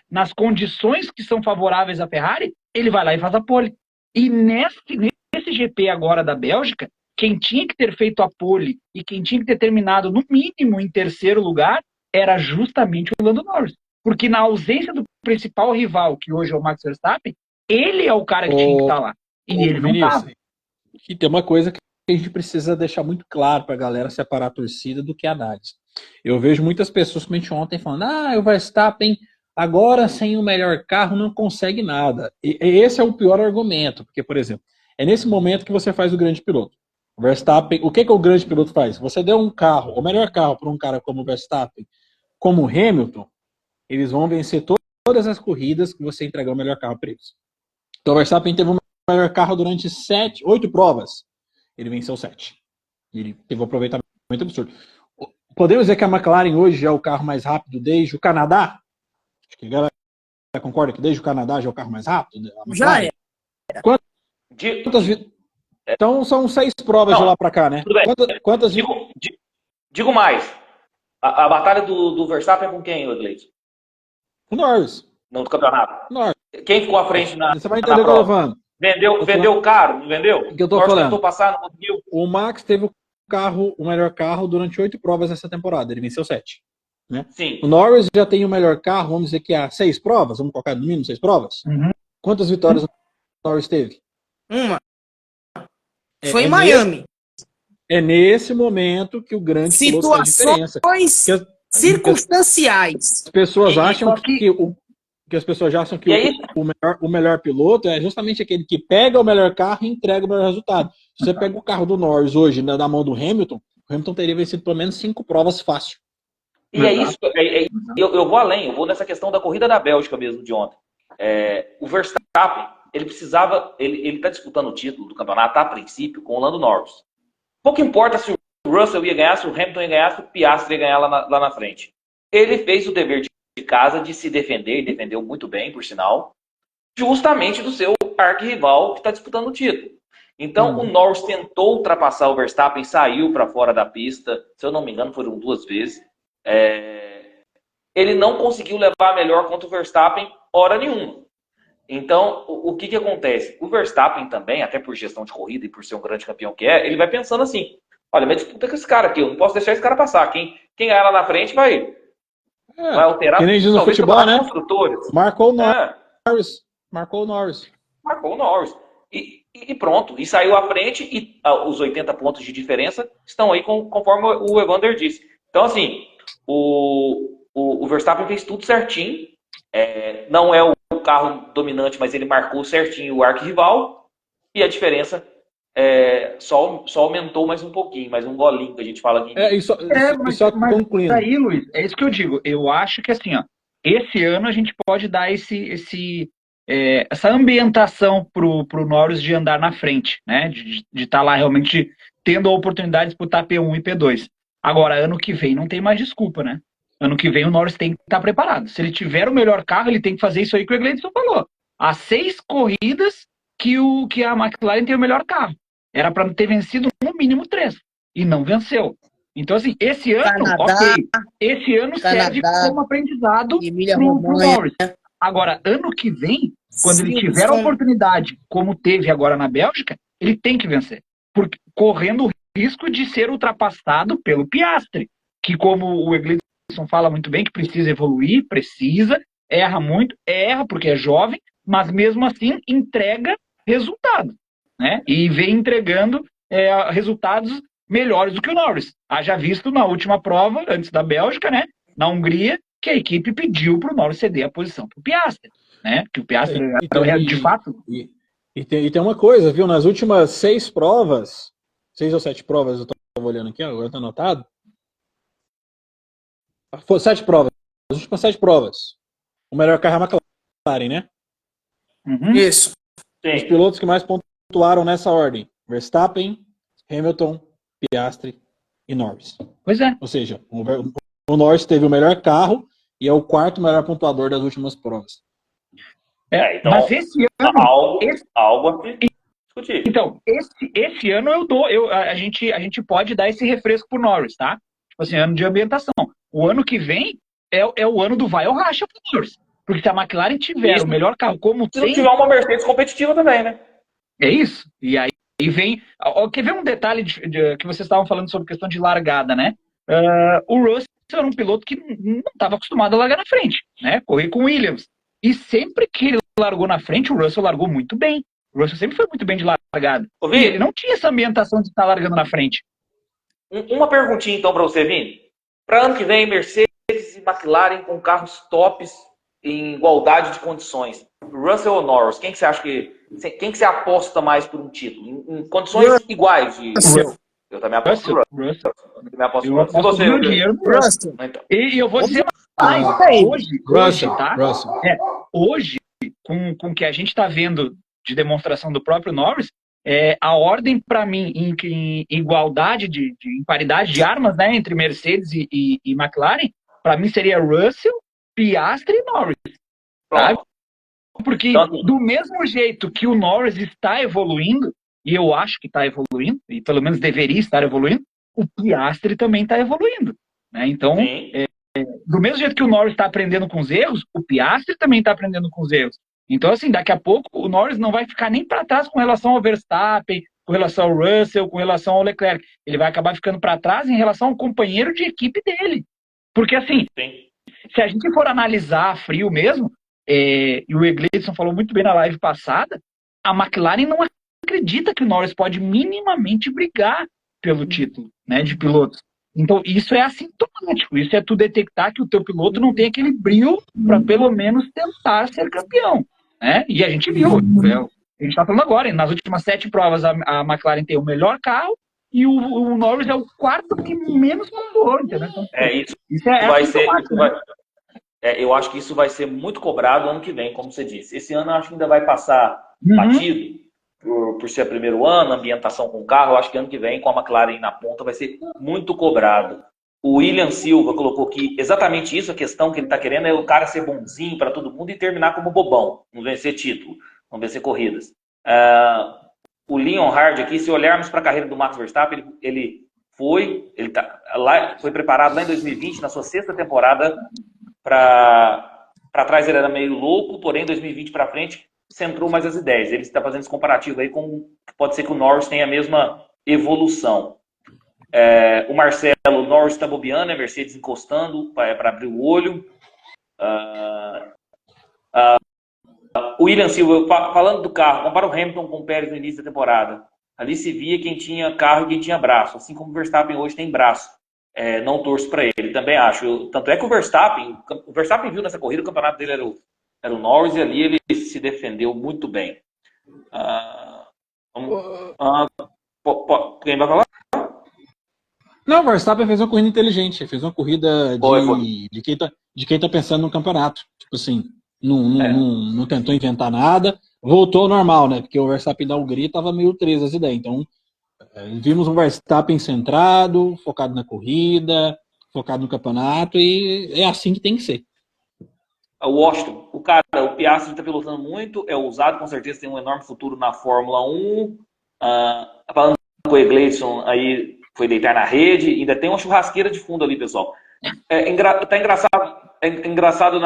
nas condições que são favoráveis à Ferrari, ele vai lá e faz a pole. E nesse GP agora da Bélgica, quem tinha que ter feito a pole e quem tinha que ter terminado no mínimo em terceiro lugar era justamente o Lando Norris. Porque na ausência do principal rival, que hoje é o Max Verstappen, ele é o cara que tinha que estar lá. E ele não estava. E tem uma coisa que a gente precisa deixar muito claro para a galera separar a torcida do que a análise. Eu vejo muitas pessoas, como a gente ontem, falando: o Verstappen agora sem o melhor carro não consegue nada. E esse é o pior argumento, porque, por exemplo, é nesse momento que você faz o grande piloto. O Verstappen, o que o grande piloto faz? Você deu um carro, o melhor carro para um cara como o Verstappen, como o Hamilton, eles vão vencer todas as corridas que você entregar o melhor carro para eles. Então o Verstappen teve o melhor carro durante 8 provas. Ele venceu 7. Ele teve um aproveitamento muito absurdo. Podemos dizer que a McLaren hoje é o carro mais rápido desde o Canadá? Acho que a galera concorda que desde o Canadá já é o carro mais rápido? Já é. Quantas Então são 6 provas de lá para cá, né? Tudo bem. Quantas Digo mais. A batalha do Verstappen é com quem, Gleison? O Norris. No campeonato. Norris. Quem ficou à frente Você vai entender o que eu tô falando. Vendeu caro, não vendeu? O que eu tô falando. Tentou passar, não conseguiu. O Max teve o melhor carro durante 8 provas nessa temporada. Ele venceu 7. Né? Sim. O Norris já tem o melhor carro, vamos dizer que há 6 provas, vamos colocar no mínimo 6 provas. Uhum. Quantas vitórias o Norris teve? Uma. Foi em Miami. É nesse momento que o grande piloto faz diferença. Situações circunstanciais. As pessoas acham que as pessoas já acham que o melhor piloto é justamente aquele que pega o melhor carro e entrega o melhor resultado. Se você pega o carro do Norris hoje na mão do Hamilton, o Hamilton teria vencido pelo menos 5 provas fácil. E é isso. Eu vou além, eu vou nessa questão da corrida da Bélgica mesmo de ontem. O Verstappen, ele precisava, ele está disputando o título do campeonato a princípio com o Lando Norris. Pouco importa se o Russell ia ganhar, se o Hamilton ia ganhar, se o Piastri ia ganhar lá na frente. Ele fez o dever de casa de se defender, e defendeu muito bem, por sinal, justamente do seu arquirrival que está disputando o título. Então, o Norris tentou ultrapassar o Verstappen, saiu para fora da pista, se eu não me engano, foram 2 vezes. Ele não conseguiu levar melhor contra o Verstappen hora nenhuma. Então, o que acontece? O Verstappen também, até por gestão de corrida e por ser um grande campeão que é, ele vai pensando assim, olha, mas disputa com esse cara aqui, eu não posso deixar esse cara passar. Quem ganhar lá na frente vai alterar. Que nem diz no futebol, né? Marcou o Norris. Marcou o Norris. E pronto. E saiu à frente e os 80 pontos de diferença estão aí conforme o Evander disse. Então, assim, o Verstappen fez tudo certinho. Não é o carro dominante, mas ele marcou certinho o arquirrival. E a diferença só aumentou mais um pouquinho, mais um golinho que a gente fala aqui. Mas concluindo. Aí, Luiz, é isso que eu digo. Eu acho que assim, ó, esse ano a gente pode dar essa ambientação pro Norris de andar na frente, né? De estar lá realmente tendo a oportunidade de disputar P1 e P2. Agora, ano que vem não tem mais desculpa, né? Ano que vem o Norris tem que estar preparado. Se ele tiver o melhor carro, ele tem que fazer isso aí que o Gleison falou. Há 6 corridas que a McLaren tem o melhor carro. Era para ter vencido no mínimo 3. E não venceu. Então, assim, esse ano, esse ano serve como aprendizado pro Norris. Agora, ano que vem, quando ele tiver a oportunidade, como teve agora na Bélgica, ele tem que vencer. Correndo o risco de ser ultrapassado pelo Piastri, que, como o Gleison fala muito bem, que precisa evoluir, erra muito, erra porque é jovem, mas mesmo assim entrega resultado, né? E vem entregando resultados melhores do que o Norris. Haja visto na última prova, antes da Bélgica, né? Na Hungria, que a equipe pediu para o Norris ceder a posição para o Piastri, né? Que o Piastri, de fato... E tem uma coisa, viu? Nas últimas 6 provas, 6 ou 7 provas, eu estava olhando aqui, agora está anotado. 7 provas. As últimas 7 provas. O melhor carro é a McLaren, né? Uhum. Isso. Sim. Os pilotos que mais pontuaram nessa ordem: Verstappen, Hamilton, Piastri e Norris. Pois é. Ou seja, o Norris teve o melhor carro e é o 4º melhor pontuador das últimas provas. Então, mas esse ano... Algo a discutir. Então, esse ano a gente pode dar esse refresco pro Norris, tá? Tipo assim, ano de ambientação. O ano que vem é o ano do vai ou racha pro Norris. Porque se a McLaren tiver o melhor carro, como se não tiver uma Mercedes competitiva também, né? É isso. E aí vem... Quer ver um detalhe que vocês estavam falando sobre questão de largada, né? O Russell era um piloto que não estava acostumado a largar na frente, né? Correr com o Williams. E sempre que ele largou na frente, o Russell largou muito bem. O Russell sempre foi muito bem de largada. E ele não tinha essa ambientação de estar largando na frente. Uma perguntinha então para você, Vini. Para ano que vem, Mercedes e McLaren com carros tops em igualdade de condições. Russell ou Norris? Quem que você acha quem que você aposta mais por um título? Em condições iguais de... Eu também aposto no Russell. Eu aposto meu dinheiro no Russell. Então. E eu vou dizer mais. aí. Hoje, Russell, tá? Russell. Hoje, com o que a gente está vendo de demonstração do próprio Norris, a ordem, para mim, em igualdade, em paridade de armas, né, entre Mercedes e McLaren, para mim seria Russell, Piastri e Norris. Sabe? Porque Então, assim, do mesmo jeito que o Norris está evoluindo, e eu acho que está evoluindo, e pelo menos deveria estar evoluindo, o Piastri também está evoluindo. Né? Então, sim. do mesmo jeito que o Norris está aprendendo com os erros, o Piastri também está aprendendo com os erros. Então, assim, daqui a pouco o Norris não vai ficar nem para trás com relação ao Verstappen, com relação ao Russell, com relação ao Leclerc. Ele vai acabar ficando para trás em relação ao companheiro de equipe dele. Porque, assim, Sim. se a gente for analisar frio mesmo, e o Egleison falou muito bem na live passada, a McLaren não acredita que o Norris pode minimamente brigar pelo título, né, de pilotos. Então, isso é assintomático. Isso é tu detectar que o teu piloto não tem aquele brilho para pelo menos tentar ser campeão. Né? E a gente viu. A gente está falando agora, nas últimas 7 provas, a McLaren tem o melhor carro e o Norris é o quarto que menos pontuou, entendeu? Então, Isso é vai ser. assintomático, né? Eu acho que isso vai ser muito cobrado ano que vem, como você disse. Esse ano eu acho que ainda vai passar batido por ser o primeiro ano, ambientação com o carro. Eu acho que ano que vem, com a McLaren na ponta, vai ser muito cobrado. O William Silva colocou que exatamente isso, a questão que ele está querendo é o cara ser bonzinho para todo mundo e terminar como bobão, não vencer título, não vencer corridas. O Leon Hard aqui, se olharmos para a carreira do Max Verstappen, ele foi preparado lá em 2020, na sua 6ª temporada, para trás ele era meio louco, porém em 2020 para frente centrou mais as ideias. Ele está fazendo esse comparativo aí com, pode ser que o Norris tenha a mesma evolução. O Marcelo, o Norris está bobeando, a Mercedes encostando para abrir o olho. O William Silva, falando do carro, compara o Hamilton com o Pérez no início da temporada. Ali se via quem tinha carro e quem tinha braço, assim como o Verstappen hoje tem braço. Não torço para ele, também acho. Tanto é que o Verstappen viu nessa corrida, o campeonato dele era o Norris e ali ele se defendeu muito bem. Quem vai falar? Não, o Verstappen fez uma corrida inteligente, fez uma corrida de quem tá pensando no campeonato. Tipo assim, não tentou inventar nada, voltou ao normal, né? Porque o Verstappen da Hungria tava meio 13 as ideias. Então, vimos um Verstappen centrado, focado na corrida, focado no campeonato, e é assim que tem que ser. O Washington, o Piastri está pilotando muito, é ousado, com certeza tem um enorme futuro na Fórmula 1. Falando com o Egleison, aí foi deitar na rede, ainda tem uma churrasqueira de fundo ali, pessoal. Tá engraçado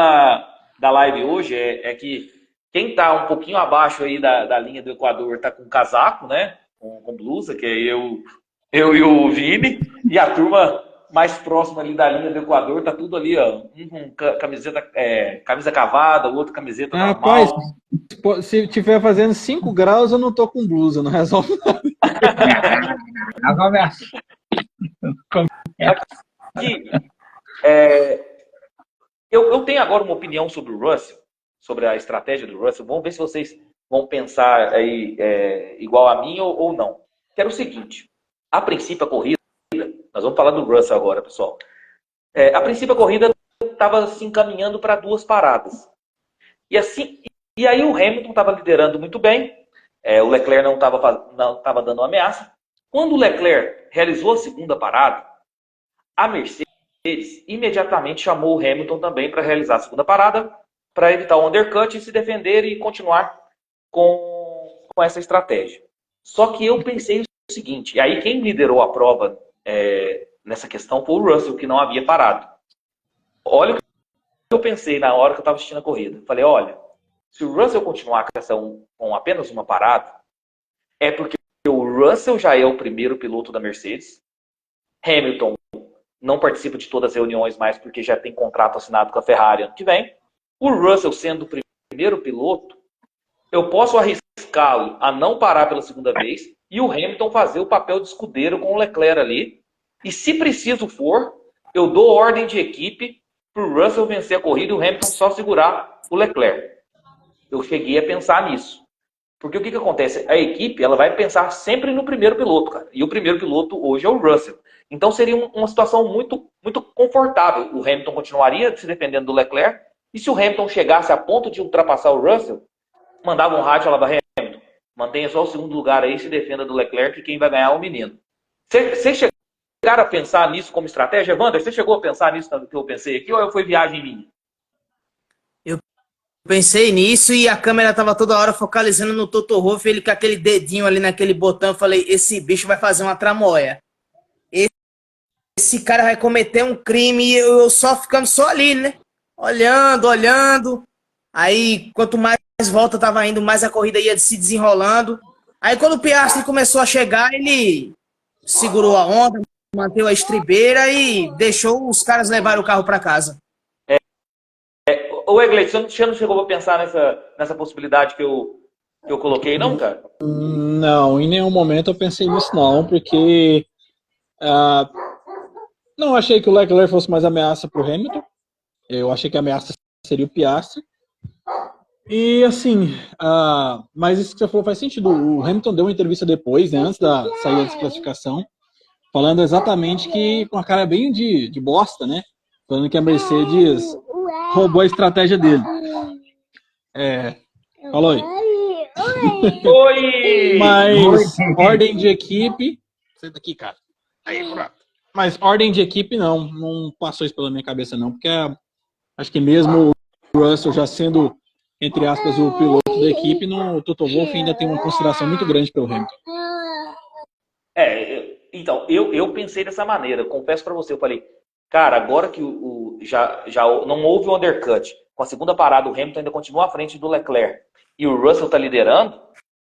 da live hoje é que quem está um pouquinho abaixo aí da linha do Equador está com casaco, né? Com blusa, que é eu e o Vini, e a turma mais próxima ali da linha do Equador tá tudo ali, ó, camisa cavada, o outro camiseta normal. Rapaz, se tiver fazendo 5 graus, eu não tô com blusa, não resolve nada. Aqui, eu tenho agora uma opinião sobre o Russell, sobre a estratégia do Russell. Vamos ver se vocês vão pensar aí igual a mim ou não. Que era o seguinte, a princípio a corrida, nós vamos falar do Russell agora, pessoal. A princípio a corrida estava se encaminhando para 2 paradas. E aí o Hamilton estava liderando muito bem, o Leclerc não estava dando ameaça. Quando o Leclerc realizou a 2ª parada, a Mercedes imediatamente chamou o Hamilton também para realizar a 2ª parada, para evitar o undercut e se defender e continuar com essa estratégia. Só que eu pensei o seguinte, e aí quem liderou a prova nessa questão foi o Russell, que não havia parado. Olha o que eu pensei na hora que eu estava assistindo a corrida. Falei, olha, se o Russell continuar com apenas uma parada, é porque o Russell já é o primeiro piloto da Mercedes, Hamilton não participa de todas as reuniões mais porque já tem contrato assinado com a Ferrari ano que vem. O Russell sendo o primeiro piloto, eu posso arriscá-lo a não parar pela 2ª vez e o Hamilton fazer o papel de escudeiro com o Leclerc ali. E se preciso for, eu dou ordem de equipe para o Russell vencer a corrida e o Hamilton só segurar o Leclerc. Eu cheguei a pensar nisso. Porque o que acontece? A equipe ela vai pensar sempre no primeiro piloto, cara. E o primeiro piloto hoje é o Russell. Então seria uma situação muito, muito confortável. O Hamilton continuaria se defendendo do Leclerc, e se o Hamilton chegasse a ponto de ultrapassar o Russell, mandava um rádio e falava: Hamilton, mantenha só o segundo lugar aí, se defenda do Leclerc, que quem vai ganhar é o menino. Você chegaram a pensar nisso como estratégia? Wander, você chegou a pensar nisso que eu pensei aqui, ou foi viagem minha? Eu pensei nisso e a câmera tava toda hora focalizando no Toto Wolff, ele com aquele dedinho ali naquele botão. Eu falei, esse bicho vai fazer uma tramóia. Esse cara vai cometer um crime e eu só ficando só ali, né? Olhando. Aí, quanto mais volta tava indo, mais a corrida ia se desenrolando. Aí, quando o Piastri começou a chegar, ele segurou a onda, manteve a estribeira e deixou os caras levarem o carro para casa. Ô, Egley, você não chegou a pensar nessa possibilidade que eu coloquei, não, cara? Não, em nenhum momento eu pensei nisso, não, porque não achei que o Leclerc fosse mais ameaça para o Hamilton. Eu achei que a ameaça seria o Piastri. E assim, mas isso que você falou faz sentido. O Hamilton deu uma entrevista depois, né, antes da saída da desclassificação, falando exatamente que com uma cara bem de bosta, né? Falando que a Mercedes roubou a estratégia dele. Falou aí. Oi! Mas ordem de equipe. Sai daqui, cara. Aí, pronto. Mas ordem de equipe não passou isso pela minha cabeça, não, porque acho que mesmo o Russell já sendo, entre aspas, o piloto da equipe, o Toto Wolff ainda tem uma consideração muito grande pelo Hamilton. Então, eu pensei dessa maneira. Confesso pra você, eu falei, cara, agora que já não houve o undercut, com a segunda parada o Hamilton ainda continua à frente do Leclerc e o Russell tá liderando,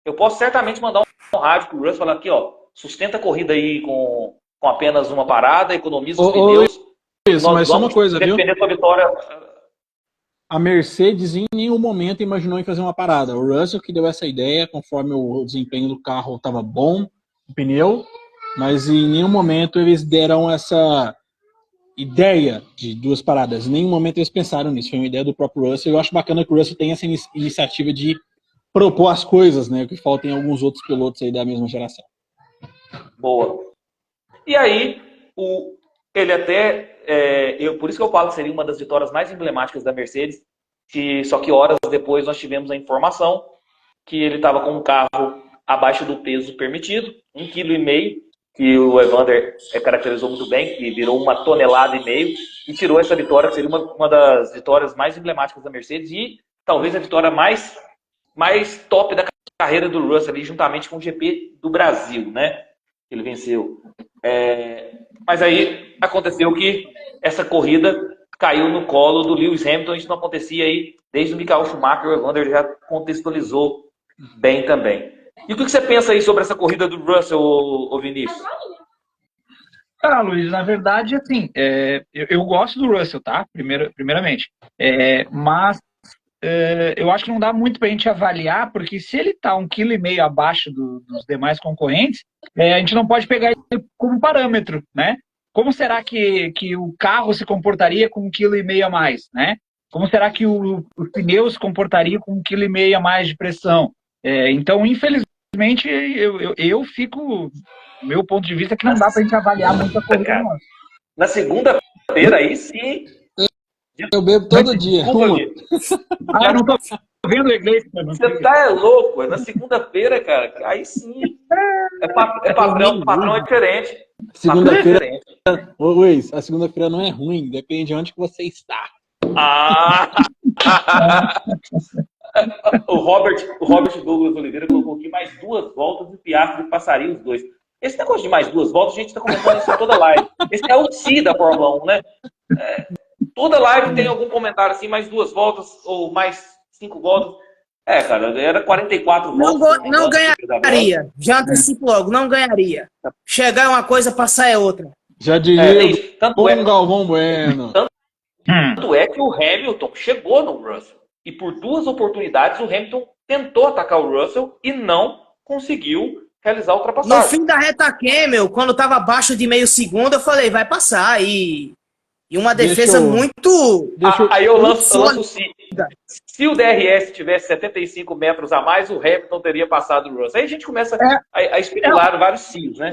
eu posso certamente mandar um rádio pro Russell e falar aqui, ó, sustenta a corrida aí com apenas uma parada, economiza os pneus. Isso, mas só uma coisa, viu? Defender sua vitória. A Mercedes em nenhum momento imaginou em fazer uma parada. O Russell que deu essa ideia, conforme o desempenho do carro estava bom, o pneu, mas em nenhum momento eles deram essa ideia de duas paradas. Em nenhum momento eles pensaram nisso. Foi uma ideia do próprio Russell. Eu acho bacana que o Russell tenha essa iniciativa de propor as coisas, né? O que falta em alguns outros pilotos aí da mesma geração. Boa. E aí, ele até... por isso que eu falo que seria uma das vitórias mais emblemáticas da Mercedes, só que horas depois nós tivemos a informação que ele estava com um carro abaixo do peso permitido, 1,5 kg, que o Evander caracterizou muito bem, que virou 1,5 tonelada, e tirou essa vitória, que seria uma das vitórias mais emblemáticas da Mercedes, e talvez a vitória mais top da carreira do Russell, ali, juntamente com o GP do Brasil, né? Ele venceu. Mas aí aconteceu que essa corrida caiu no colo do Lewis Hamilton. Isso não acontecia aí desde o Michael Schumacher. O Evander já contextualizou bem também. E o que você pensa aí sobre essa corrida do Russell, ô Vinícius? Luiz, na verdade, assim, eu gosto do Russell, tá? Primeiramente. Mas eu acho que não dá muito pra gente avaliar, porque se ele tá 1,5 kg abaixo dos demais concorrentes, a gente não pode pegar ele como parâmetro, né? Como será que o carro se comportaria com 1,5 kg a mais, né? Como será que os pneus se comportariam com 1,5 kg a mais de pressão? Então, infelizmente, eu fico... Meu ponto de vista é que não dá pra gente avaliar muito a corrida. Na segunda-feira, aí sim... Eu bebo todo dia. Eu não tô vendo o inglês. Você tá louco. Na segunda-feira, cara, aí sim. Padrão é diferente. Segunda-feira. Ô, Luiz, a segunda-feira não é ruim, depende de onde que você está. O Robert Douglas Oliveira colocou aqui mais 2 voltas e o Piastri passaria os dois. Esse negócio de mais 2 voltas, a gente está comentando isso em toda live. Esse é o si da Fórmula 1, né? Toda live tem algum comentário assim, mais 2 voltas ou mais 5 voltas. Cara, era 44 voltas. Não ganharia. Já antecipo logo, não ganharia. Chegar é uma coisa, passar é outra. Já diria Galvão Bueno. Tanto é que o Hamilton chegou no Russell. E por 2 oportunidades o Hamilton tentou atacar o Russell e não conseguiu realizar a ultrapassagem. No fim da reta Kemmel, quando estava abaixo de meio segundo, eu falei, vai passar. E uma defesa muito... Aí eu lanço o si. Se o DRS tivesse 75 metros a mais, o Hamilton teria passado o Russell. Aí a gente começa a especular vários sios, né?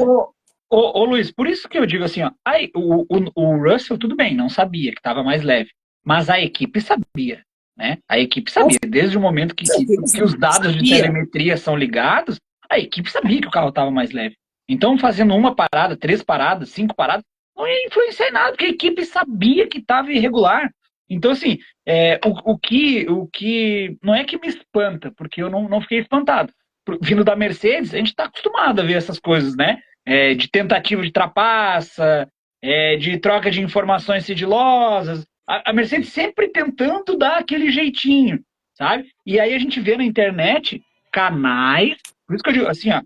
Ô, Luiz, por isso que eu digo assim, ó, aí, o Russell, tudo bem, não sabia que estava mais leve, mas a equipe sabia, né? A equipe sabia, desde o momento que os dados de Sabia. telemetria são ligados, a equipe sabia que o carro estava mais leve. Então, fazendo uma parada, 3 paradas, 5 paradas, não ia influenciar em nada, porque a equipe sabia que estava irregular. Então, assim, o que não é que me espanta, porque eu não fiquei espantado. Vindo da Mercedes, a gente está acostumado a ver essas coisas, né? De tentativa de trapaça, de troca de informações sigilosas. A Mercedes sempre tentando dar aquele jeitinho, sabe? E aí a gente vê na internet canais, por isso que eu digo assim, ó,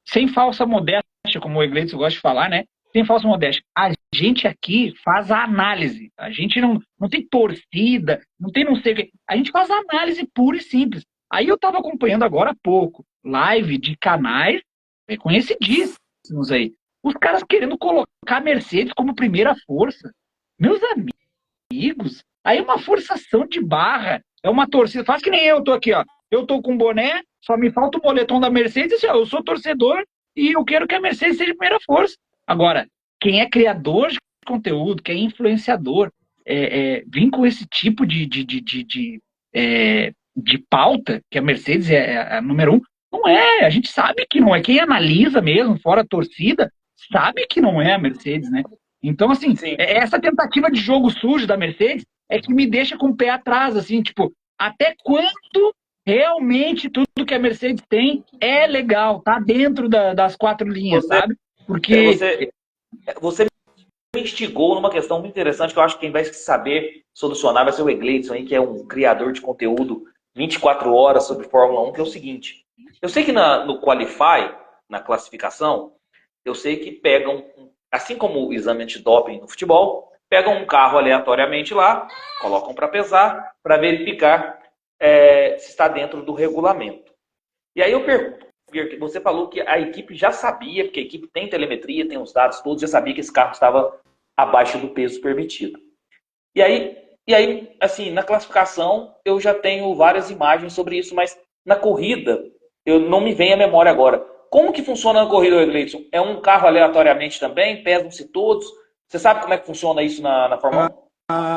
sem falsa modéstia, como o Egleito gosta de falar, né? Sem falsa modéstia. A gente aqui faz a análise. A gente não tem torcida, não tem não sei o quê. A gente faz a análise pura e simples. Aí eu estava acompanhando agora há pouco live de canais reconhecidíssimos aí. Os caras querendo colocar a Mercedes como primeira força. Meus amigos, aí é uma forçação de barra, é uma torcida. Faz que nem eu tô aqui, ó. Eu tô com boné, só me falta o boletom da Mercedes, assim, ó, eu sou torcedor e eu quero que a Mercedes seja a primeira força. Agora, quem é criador de conteúdo, quem é influenciador, vir com esse tipo de pauta, que a Mercedes é a número um, não é, a gente sabe que não é. Quem analisa mesmo, fora a torcida, sabe que não é a Mercedes, né? Então, assim, Sim. essa tentativa de jogo sujo da Mercedes é que me deixa com o pé atrás, assim, tipo, até quando realmente tudo que a Mercedes tem é legal, tá dentro das 4 linhas, Você, sabe? Porque você, você me instigou numa questão muito interessante que eu acho que quem vai saber solucionar vai ser o Egleidson aí, que é um criador de conteúdo 24 horas sobre Fórmula 1, que é o seguinte. Eu sei que no Qualify, na classificação, eu sei que pegam, assim como o exame antidoping no futebol, pegam um carro aleatoriamente lá, colocam para pesar, para verificar se está dentro do regulamento. E aí eu pergunto, porque você falou que a equipe já sabia, porque a equipe tem telemetria, tem os dados todos, já sabia que esse carro estava abaixo do peso permitido. E aí, assim, na classificação eu já tenho várias imagens sobre isso, mas na corrida eu não me vem à memória agora. Como que funciona na corrida, Egleidson? É um carro aleatoriamente também? Pesam-se todos? Você sabe como é que funciona isso na Fórmula 1?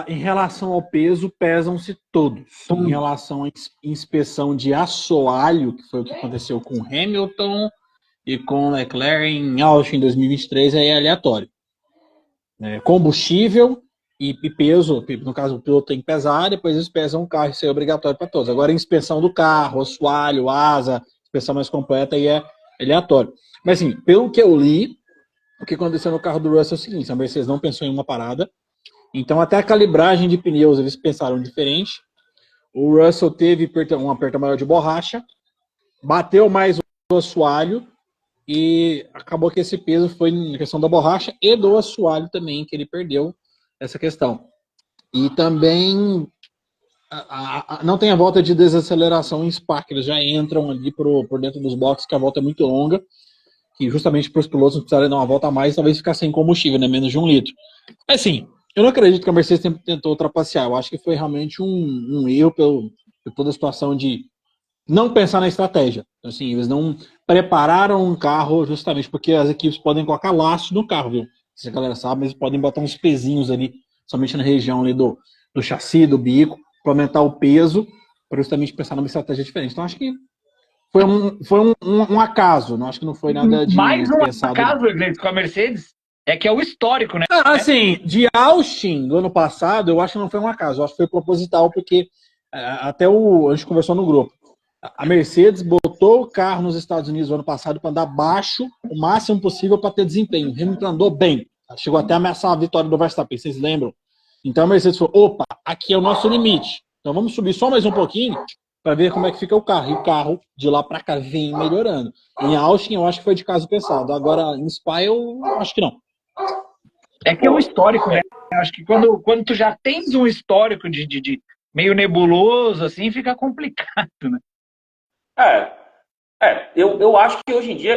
Em relação ao peso, pesam-se todos. Em relação à inspeção de assoalho, que foi o que aconteceu com Hamilton e com Leclerc em Austin em 2023, aí é aleatório. Combustível e peso, no caso o piloto tem que pesar, depois eles pesam o carro, isso é obrigatório para todos. Agora a inspeção do carro, assoalho, asa, inspeção mais completa, aí é aleatório. Mas assim, pelo que eu li, o que aconteceu no carro do Russell é o seguinte: a Mercedes não pensou em uma parada, então até a calibragem de pneus eles pensaram diferente. O Russell teve um aperto maior de borracha, bateu mais o assoalho e acabou que esse peso foi na questão da borracha e do assoalho também, que ele perdeu essa questão. E também não tem a volta de desaceleração em Spa, que eles já entram ali por dentro dos boxes, que a volta é muito longa, que justamente para os pilotos não precisarem dar uma volta a mais, talvez ficar sem combustível, né? Menos de 1 litro. Mas assim, eu não acredito que a Mercedes sempre tentou ultrapassar. Eu acho que foi realmente um erro por toda a situação de não pensar na estratégia. Assim, eles não prepararam um carro justamente porque as equipes podem colocar laço no carro, viu? Se a galera sabe, eles podem botar uns pezinhos ali, somente na região ali do chassi, do bico, para aumentar o peso, para justamente pensar numa estratégia diferente. Então, acho que foi um acaso, não acho que não foi nada de mais um pensado. acaso, Egleito, com a Mercedes, que é o histórico, né? Assim, de Austin do ano passado, eu acho que não foi um acaso, eu acho que foi proposital, porque até a gente conversou no grupo. A Mercedes botou o carro nos Estados Unidos no ano passado para andar baixo o máximo possível para ter desempenho. O Hamilton andou bem. Chegou até a ameaçar a vitória do Verstappen, vocês lembram? Então a Mercedes falou, opa, aqui é o nosso limite. Então vamos subir só mais um pouquinho para ver como é que fica o carro. E o carro, de lá para cá, vem melhorando. Em Austin, eu acho que foi de caso pensado. Agora, em Spa, eu acho que não. É que é um histórico, né? Eu acho que quando tu já tens um histórico de meio nebuloso, assim, fica complicado, né? Eu acho que hoje em dia,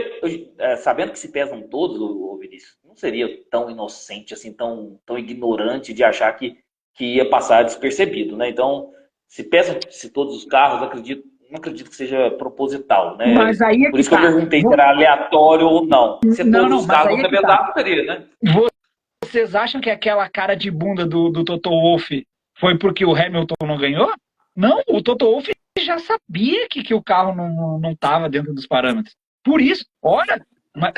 sabendo que se pesam todos, o Vinícius, não seria tão inocente, assim, tão ignorante de achar que ia passar despercebido, né? Então, se pesam-se todos os carros, acredito, não acredito que seja proposital, né? Mas aí é Por que isso que eu tá. perguntei se era aleatório ou não. Se Não, todos não, os mas casos aí vão é que revezar, tá. poderia, né? Vocês acham que aquela cara de bunda do Toto Wolff foi porque o Hamilton não ganhou? Não, o Toto Wolff já sabia que o carro não estava dentro dos parâmetros. Por isso, olha,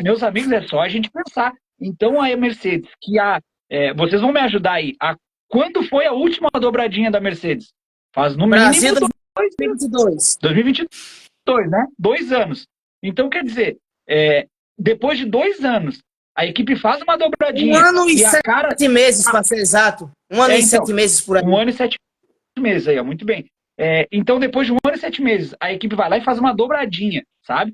meus amigos, é só a gente pensar. Então a Mercedes, vocês vão me ajudar aí. Quando foi a última dobradinha da Mercedes? Faz no Brasil mínimo 2022. 2022, né? 2 anos. Então, quer dizer, depois de 2 anos, a equipe faz uma 1 dobradinha ano e e a cara. 7 meses, para ser exato. 1 ano e Então, 7 meses por aí. 1 ano e 7 meses aí, ó, muito bem. Então, depois de 1 ano e 7 meses, a equipe vai lá e faz uma dobradinha, sabe?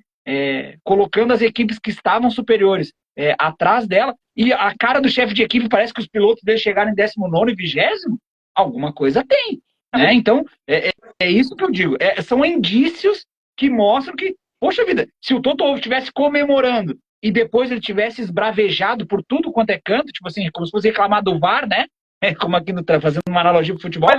Colocando as equipes que estavam superiores atrás dela, e a cara do chefe de equipe parece que os pilotos dele chegaram em 19º e 20º, alguma coisa tem, né? Então, é isso que eu digo. São indícios que mostram que, poxa vida, se o Toto Wolff estivesse comemorando e depois ele tivesse esbravejado por tudo quanto é canto, tipo assim, como se fosse reclamar do VAR, né? Como aqui fazendo uma analogia pro futebol,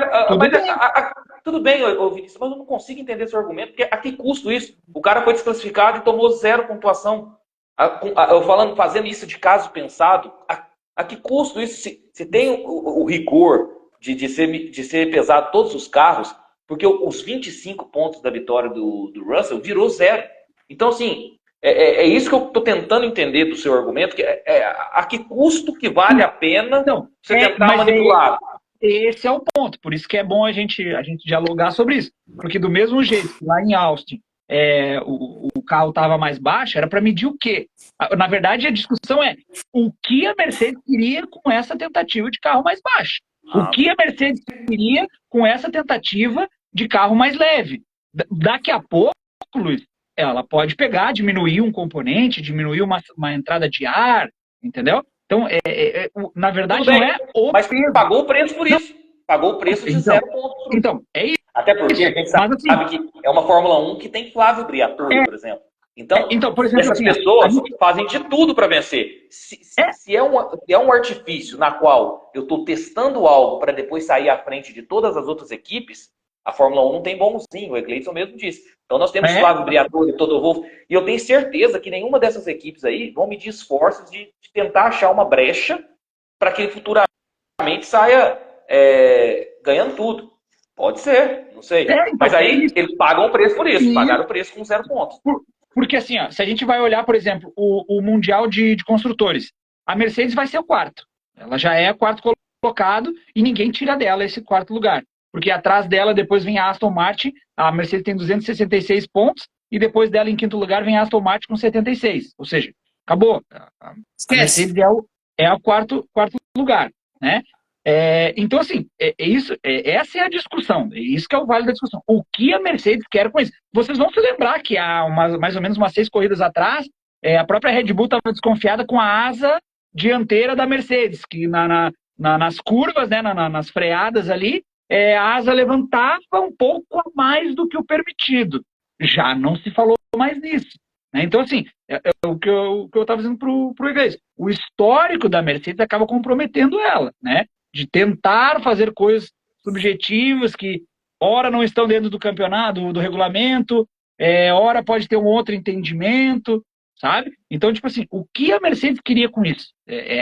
Tudo bem, Vinícius, mas eu não consigo entender seu argumento, porque a que custo isso? O cara foi desclassificado e tomou 0 pontuação. Eu fazendo isso de caso pensado, a que custo isso? Se tem o rigor de ser pesado todos os carros, porque os 25 pontos da vitória do Russell virou 0. Então, assim, é isso que eu estou tentando entender do seu argumento, que a que custo que vale a pena você tentar manipular. Esse é o ponto, por isso que é bom a gente dialogar sobre isso. Porque do mesmo jeito que lá em Austin o carro estava mais baixo, era para medir o quê? Na verdade, a discussão é o que a Mercedes queria com essa tentativa de carro mais baixo. O que a Mercedes queria com essa tentativa de carro mais leve. Daqui a pouco, Luiz, ela pode pegar, diminuir um componente, diminuir uma entrada de ar, entendeu? Então, na verdade, não é o mas peso. Pagou o preço por isso. Pagou o preço de 0 pontos. Então, é isso. Até porque a gente sabe, que é uma Fórmula 1 que tem Flávio Briatore, por exemplo. Então, por exemplo, essas pessoas fazem de tudo para vencer. Se é um artifício na qual eu estou testando algo para depois sair à frente de todas as outras equipes, a Fórmula 1 não tem bonzinho, o Egleison mesmo disse. Então nós temos Flávio Briatore, Toto Wolff, e eu tenho certeza que nenhuma dessas equipes aí vão medir esforços de tentar achar uma brecha para que ele futuramente saia ganhando tudo. Pode ser, não sei. Mas aí eles pagam o preço por isso, pagaram o preço com 0 pontos. Porque assim, ó, se a gente vai olhar, por exemplo, o Mundial de Construtores, a Mercedes vai ser o quarto. Ela já é o quarto colocado e ninguém tira dela esse quarto lugar. Porque atrás dela depois vem a Aston Martin, a Mercedes tem 266 pontos, e depois dela em quinto lugar vem a Aston Martin com 76. Ou seja, acabou. A Mercedes é o quarto lugar, né? Então, assim, essa é a discussão. Isso que é o vale da discussão. O que a Mercedes quer com isso? Vocês vão se lembrar que há mais ou menos umas 6 corridas atrás, a própria Red Bull estava desconfiada com a asa dianteira da Mercedes, que nas curvas, né, nas freadas ali, a asa levantava um pouco a mais do que o permitido. Já não se falou mais nisso. Né? Então, assim, o que eu estava dizendo para o Iglesias. O histórico da Mercedes acaba comprometendo ela, né? De tentar fazer coisas subjetivas que, ora, não estão dentro do campeonato, do regulamento, ora pode ter um outro entendimento, sabe? Então, tipo assim, o que a Mercedes queria com isso?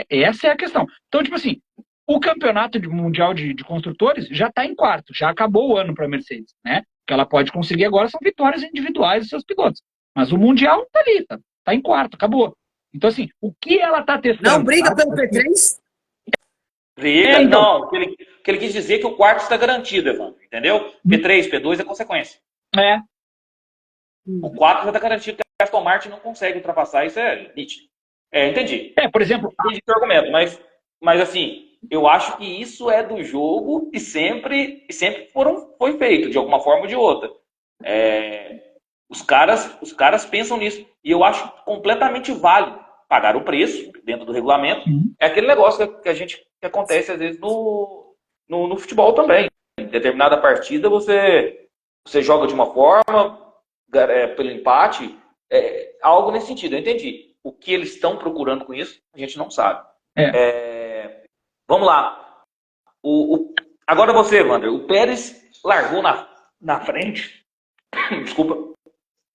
Essa é a questão. Então, tipo assim, o campeonato mundial de construtores já está em quarto, já acabou o ano para a Mercedes, né? O que ela pode conseguir agora são vitórias individuais dos seus pilotos. Mas o mundial está ali, tá em quarto, acabou. Então, assim, o que ela está testando? Não briga pelo P3? Briga, não. O que ele quis dizer é que o quarto está garantido, Evandro, entendeu? P3, P2 é consequência. O 4 já está garantido, que a Aston Martin não consegue ultrapassar, isso é nítido. Entendi. Por exemplo... Entendi o argumento, mas assim, eu acho que isso é do jogo e sempre foi feito, de alguma forma ou de outra. Os caras pensam nisso. E eu acho completamente válido pagar o preço dentro do regulamento. É aquele negócio que acontece às vezes no futebol também. Em determinada partida você joga de uma forma, pelo empate, algo nesse sentido. Eu entendi. O que eles estão procurando com isso, a gente não sabe. Vamos lá. Agora você, Wander. O Pérez largou na frente desculpa,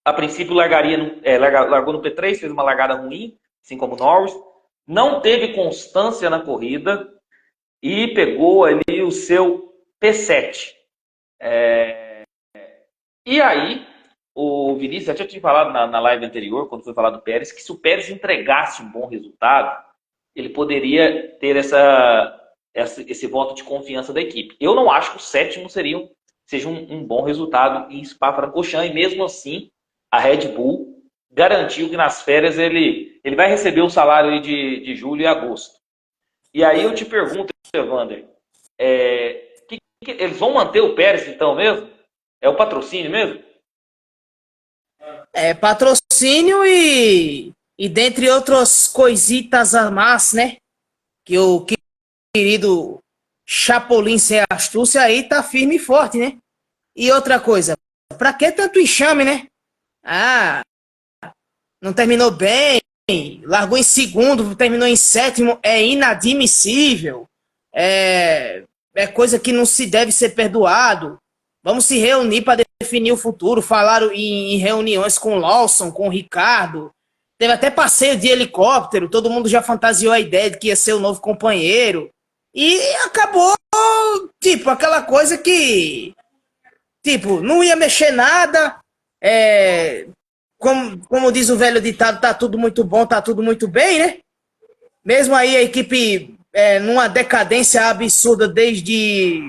a princípio largou no P3, fez uma largada ruim, assim como o Norris, não teve constância na corrida e pegou ali o seu P7. E aí, o Vinícius, eu já tinha falado na live anterior, quando foi falar do Pérez, que se o Pérez entregasse um bom resultado, ele poderia ter esse voto de confiança da equipe. Eu não acho que o sétimo seja um bom resultado em Spa-Francorchamps, e mesmo assim, a Red Bull garantiu que nas férias ele vai receber o salário aí de julho e agosto. E aí eu te pergunto, Evander, eles vão manter o Pérez então mesmo? É o patrocínio mesmo? É patrocínio e dentre outras coisitas a mais, né? Que o querido Chapolin sem astúcia aí tá firme e forte, né? E outra coisa, pra que tanto enxame, né? Ah, não terminou bem, largou em segundo, terminou em sétimo, é inadmissível. É coisa que não se deve ser perdoado. Vamos se reunir para definir o futuro. Falaram em reuniões com o Lawson, com o Ricardo. Teve até passeio de helicóptero. Todo mundo já fantasiou a ideia de que ia ser o novo companheiro. E acabou, tipo, aquela coisa que, tipo, não ia mexer nada. Como diz o velho ditado, tá tudo muito bom, tá tudo muito bem, né? Mesmo aí a equipe numa decadência absurda desde...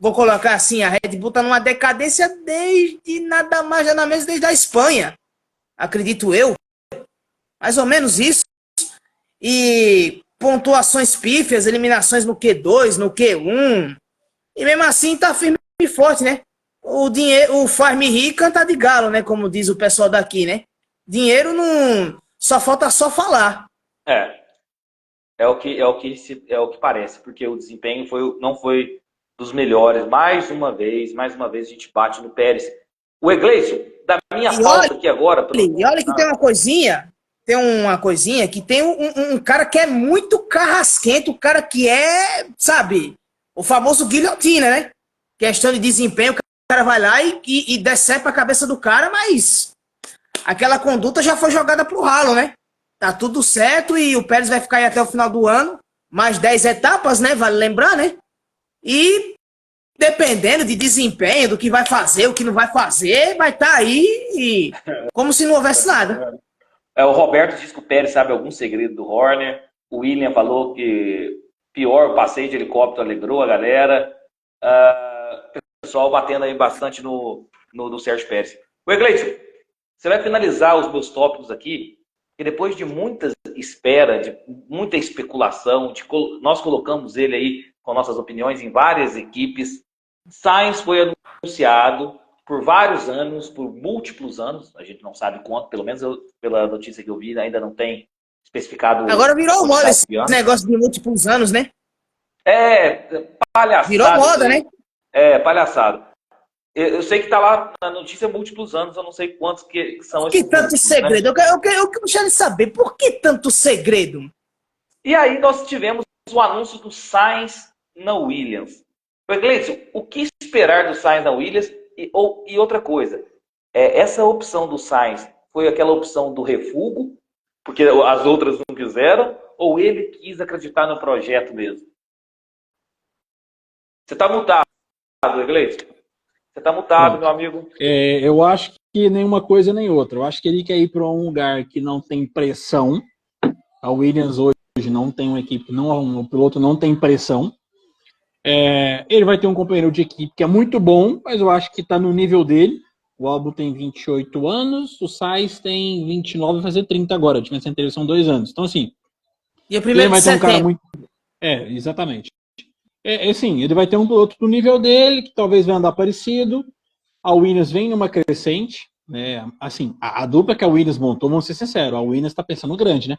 Vou colocar assim, a Red Bull tá numa decadência desde nada mais nada menos desde a Espanha. Acredito eu. Mais ou menos isso. E pontuações pífias, eliminações no Q2, no Q1. E mesmo assim tá firme e forte, né? O faz-me rir canta de galo, né? Como diz o pessoal daqui, né? Dinheiro não... Só falta só falar. É o que parece, porque o desempenho não foi dos melhores. Mais uma vez a gente bate no Pérez. O Egleison, da minha pauta aqui agora... E olha que tem uma coisinha que tem um cara que é muito carrasquento, o cara que sabe, o famoso guilhotina, né? Questão de desempenho, o cara vai lá e decepa a cabeça do cara, mas aquela conduta já foi jogada pro ralo, né? Tá tudo certo e o Pérez vai ficar aí até o final do ano, mais 10 etapas, né? Vale lembrar, né? E dependendo de desempenho, do que vai fazer, o que não vai fazer, vai estar aí como se não houvesse nada. O Roberto disse que o Pérez sabe algum segredo do Horner. O William falou que pior, o passeio de helicóptero alegrou a galera. O pessoal batendo aí bastante no Sérgio Pérez. O Egleison, você vai finalizar os meus tópicos aqui, e depois de muita espera, de muita especulação, nós colocamos ele aí com nossas opiniões em várias equipes. Sainz foi anunciado por vários anos, por múltiplos anos, a gente não sabe quanto, pelo menos pela notícia que eu vi, ainda não tem especificado. Agora virou moda esse negócio de múltiplos anos, né? Palhaçada. Virou moda, né? Palhaçada. Eu sei que tá lá na notícia múltiplos anos, eu não sei quantos que são esses. Por que tanto segredo? Né? Eu quero saber, por que tanto segredo? E aí nós tivemos o anúncio do Sainz na Williams. Gleison, o que esperar do Sainz na Williams? E outra coisa, essa opção do Sainz foi aquela opção do refúgio, porque as outras não quiseram, ou ele quis acreditar no projeto mesmo? Você está mutado, Gleison? Você está mutado, meu amigo. Eu acho que nenhuma coisa nem outra. Eu acho que ele quer ir para um lugar que não tem pressão. A Williams hoje não tem uma equipe, o piloto não tem pressão. Ele vai ter um companheiro de equipe que é muito bom, mas eu acho que está no nível dele. O Albon tem 28 anos, o Sainz tem 29, vai fazer 30 agora. A diferença entre eles são 2 anos. Então, assim, e o primeiro ele vai ter um cara muito... exatamente. Assim, ele vai ter um piloto do nível dele, que talvez vai andar parecido. A Williams vem numa crescente, né? Assim, a dupla que a Williams montou, vamos ser sinceros, a Williams está pensando grande, né?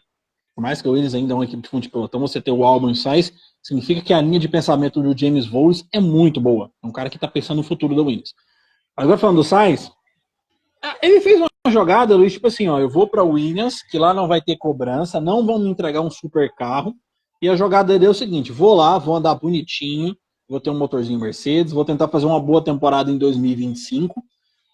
Por mais que a Williams ainda é uma equipe de fundo de pelotão, você ter o Albon e o Sainz, significa que a linha de pensamento do James Vowles é muito boa. É um cara que está pensando no futuro da Williams. Agora falando do Sainz, ele fez uma jogada, Luiz, tipo assim, eu vou para a Williams, que lá não vai ter cobrança, não vão me entregar um super carro, e a jogada dele é o seguinte, vou lá, vou andar bonitinho, vou ter um motorzinho Mercedes, vou tentar fazer uma boa temporada em 2025,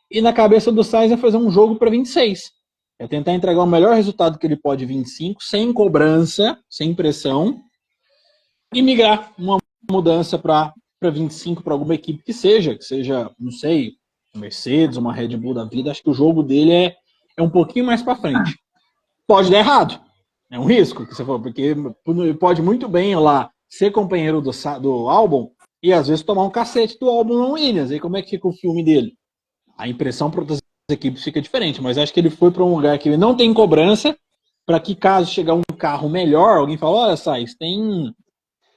E na cabeça do Sainz é fazer um jogo para 26. É tentar entregar o melhor resultado que ele pode 25, sem cobrança, sem pressão, e migrar uma mudança para 25 para alguma equipe que seja, não sei, Mercedes, uma Red Bull da vida. Acho que o jogo dele é um pouquinho mais para frente. Pode dar errado. É um risco, que você falou, porque pode muito bem lá ser companheiro do Albon e às vezes tomar um cacete do Albon no Williams. Aí como é que fica o filme dele? A impressão para outras equipes fica diferente, mas acho que ele foi para um lugar que ele não tem cobrança, para que caso chegar um carro melhor, alguém fala, olha, Sainz, tem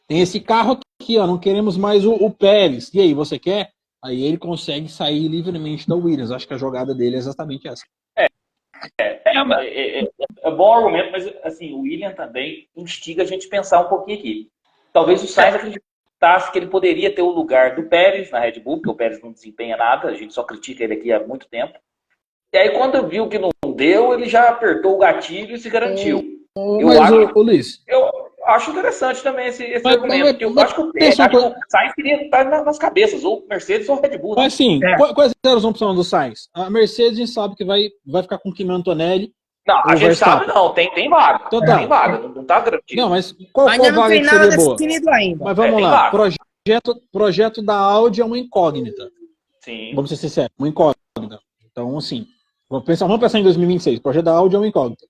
esse carro aqui, ó, não queremos mais o Pérez. E aí, você quer? Aí ele consegue sair livremente da Williams. Acho que a jogada dele é exatamente essa. É bom argumento, mas assim, o William também instiga a gente a pensar um pouquinho aqui. Talvez o Sainz acreditasse que ele poderia ter o lugar do Pérez na Red Bull, porque o Pérez não desempenha nada, a gente só critica ele aqui há muito tempo. E aí, quando viu que não deu, ele já apertou o gatilho e se garantiu. Luiz, eu acho interessante também esse argumento, porque eu acho que o Sainz queria estar nas cabeças, ou Mercedes ou Red Bull. Né? Mas assim, quais eram as opções do Sainz? A Mercedes a gente sabe que vai ficar com o Kimi Antonelli. Não, a gente sabe não, tem vaga. Então, tem vaga, não tá garantido. Não, mas qual ainda não vaga tem que nada seria boa? definido ainda. Mas vamos lá, projeto da Audi é uma incógnita. Sim. Vamos ser sinceros, uma incógnita. Então, assim, vamos pensar em 2026, o projeto da Audi é uma incógnita.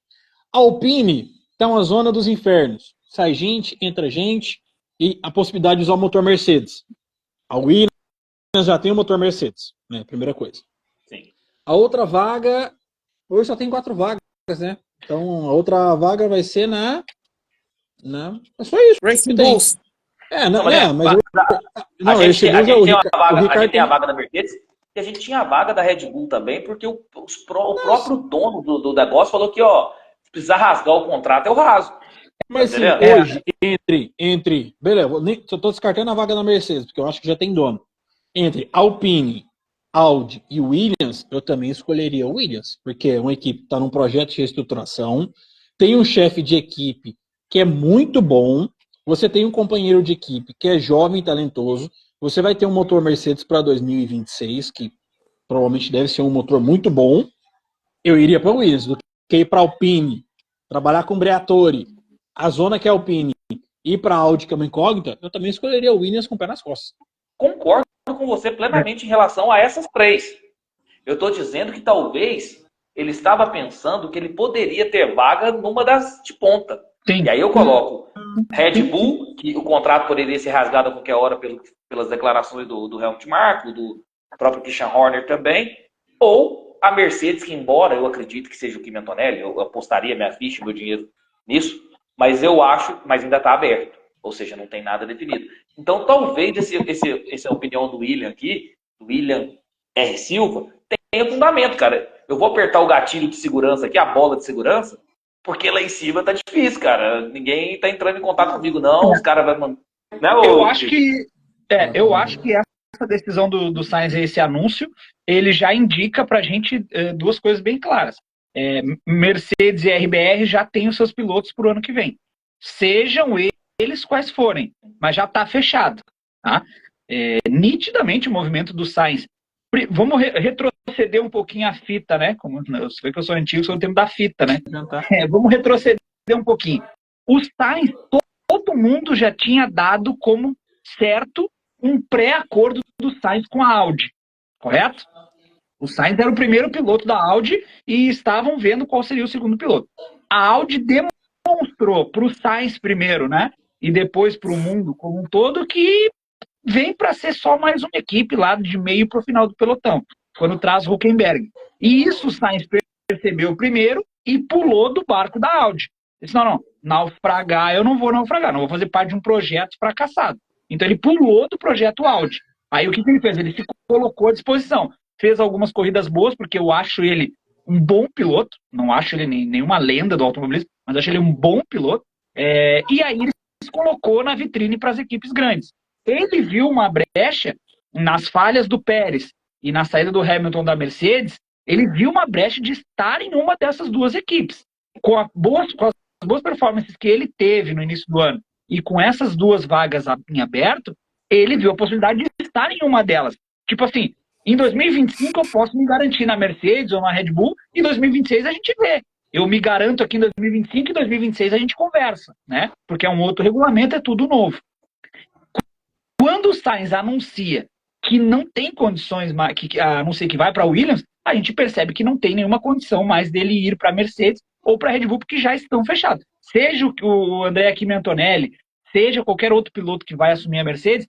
A Alpine está uma zona dos infernos. Sai gente, entra gente, e a possibilidade de usar o motor Mercedes. A Williams já tem o motor Mercedes, né? Primeira coisa. Sim. A outra vaga, hoje só tem 4 vagas, né? Então, a outra vaga vai ser na é só isso. Racing Bulls. A gente tem a vaga da Mercedes e a gente tinha a vaga da Red Bull também, porque o próprio dono do negócio falou que, ó, se precisar rasgar o contrato, eu rasgo. Mas assim, hoje, entre beleza, eu tô descartando a vaga da Mercedes, porque eu acho que já tem dono. Entre Alpine, Audi e Williams, eu também escolheria o Williams, porque é uma equipe que está num projeto de reestruturação, tem um chefe de equipe que é muito bom, você tem um companheiro de equipe que é jovem e talentoso, você vai ter um motor Mercedes para 2026, que provavelmente deve ser um motor muito bom. Eu iria para o Williams, do que ir para Alpine, trabalhar com Briatore, a zona que é Alpine, ir para Audi, que é uma incógnita, eu também escolheria o Williams com o pé nas costas. Concordo com você plenamente em relação a essas 3. Eu estou dizendo que talvez ele estava pensando que ele poderia ter vaga numa das de ponta. Sim. E aí eu coloco Red Bull, que o contrato poderia ser rasgado a qualquer hora pelas declarações do Helmut Marko, do próprio Christian Horner também, ou a Mercedes, que embora eu acredito que seja o Kimi Antonelli, eu apostaria minha ficha, meu dinheiro nisso, mas eu acho, mas ainda está aberto, ou seja, não tem nada definido. Então talvez essa opinião do William aqui, do William R. Silva, tenha fundamento, cara. Eu vou apertar o gatilho de segurança aqui, a bola de segurança, porque lá em cima tá difícil, cara. Ninguém tá entrando em contato comigo, não. Os caras vão... Eu acho que essa decisão do Sainz, esse anúncio, ele já indica pra gente 2 coisas bem claras. Mercedes e RBR já têm os seus pilotos pro ano que vem. Sejam eles quais forem, mas já tá fechado. Tá? Nitidamente o movimento do Sainz. Vamos retroceder um pouquinho a fita, né? Como você vê que eu sou antigo, sou o tempo da fita, né? Vamos retroceder um pouquinho. O Sainz, todo mundo já tinha dado como certo um pré-acordo do Sainz com a Audi, correto? O Sainz era o primeiro piloto da Audi e estavam vendo qual seria o segundo piloto. A Audi demonstrou para o Sainz primeiro, né? E depois para o mundo como um todo que vem para ser só mais uma equipe lá de meio para o final do pelotão, quando traz Hülkenberg. E isso o Sainz percebeu primeiro e pulou do barco da Audi. Ele disse, não, naufragar eu não vou naufragar, não vou fazer parte de um projeto fracassado. Então ele pulou do projeto Audi. Aí o que ele fez? Ele se colocou à disposição. Fez algumas corridas boas, porque eu acho ele um bom piloto, não acho ele nenhuma lenda do automobilismo, mas acho ele um bom piloto. E aí ele se colocou na vitrine para as equipes grandes. Ele viu uma brecha nas falhas do Pérez e na saída do Hamilton da Mercedes, ele viu uma brecha de estar em uma dessas 2 equipes. Com as boas performances que ele teve no início do ano e com essas 2 vagas em aberto, ele viu a possibilidade de estar em uma delas. Tipo assim, Em 2025 eu posso me garantir na Mercedes ou na Red Bull, em 2026 a gente vê. Eu me garanto aqui em 2025 e 2026 a gente conversa, né? Porque é um outro regulamento, é tudo novo. Quando o Sainz anuncia que não tem condições, a não ser que vai para a Williams, a gente percebe que não tem nenhuma condição mais dele ir para a Mercedes ou para a Red Bull, porque já estão fechados. Seja o André Kimi Antonelli, seja qualquer outro piloto que vai assumir a Mercedes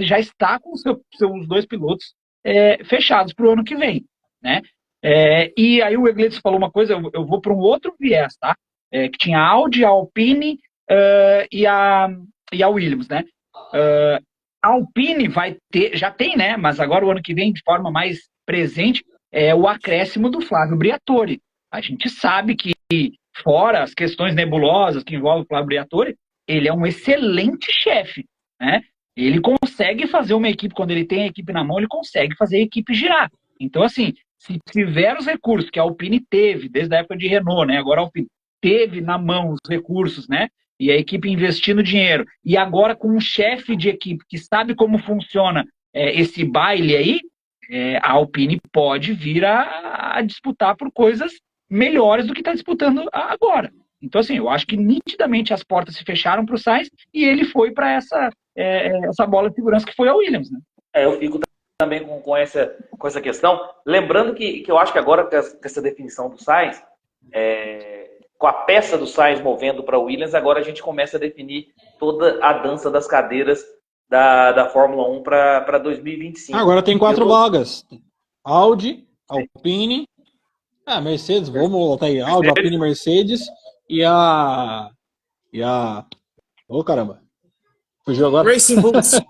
já está com seus dois pilotos fechados para o ano que vem, né? E aí o Egledes falou uma coisa, eu vou para um outro viés, tá? Que tinha a Audi, a Alpine e a Williams, né? A Alpine vai ter, já tem, né? Mas agora o ano que vem, de forma mais presente, é o acréscimo do Flávio Briatore. A gente sabe que, fora as questões nebulosas que envolvem o Flávio Briatore, ele é um excelente chefe, né? Ele consegue fazer uma equipe, quando ele tem a equipe na mão, ele consegue fazer a equipe girar. Então, assim, se tiver os recursos que a Alpine teve, desde a época de Renault, né? Agora a Alpine teve na mão os recursos, né? E a equipe investindo dinheiro, e agora com um chefe de equipe que sabe como funciona esse baile aí, a Alpine pode vir a disputar por coisas melhores do que está disputando agora. Então, assim, eu acho que nitidamente as portas se fecharam para o Sainz e ele foi para essa bola de segurança que foi a Williams, né? Eu fico também com essa questão. Lembrando que eu acho que agora com essa definição do Sainz, com a peça do Sainz movendo para o Williams, agora a gente começa a definir toda a dança das cadeiras da Fórmula 1 para 2025. Agora tem 4 vagas. Audi, Alpine, Mercedes, vamos voltar aí. Audi, Alpine, Mercedes e a... caramba. Fugiu agora? Racing Bulls.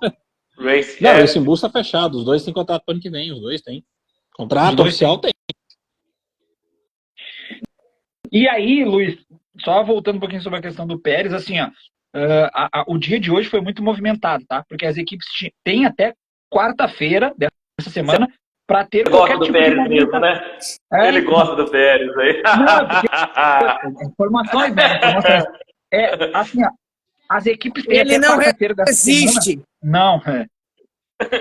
Racing Bulls tá fechado. Os dois têm contrato para ano que vem. Os dois têm. Contrato oficial tem. E aí, Luiz, só voltando um pouquinho sobre a questão do Pérez, assim, ó, o dia de hoje foi muito movimentado, tá? Porque as equipes têm até quarta-feira dessa semana para ter qualquer tipo Pérez de movimentação. mesmo, né? Ele gosta do Pérez aí. Não, informações, né? Assim, ó, as equipes têm Ele até não quarta-feira dessa existe. semana. Não,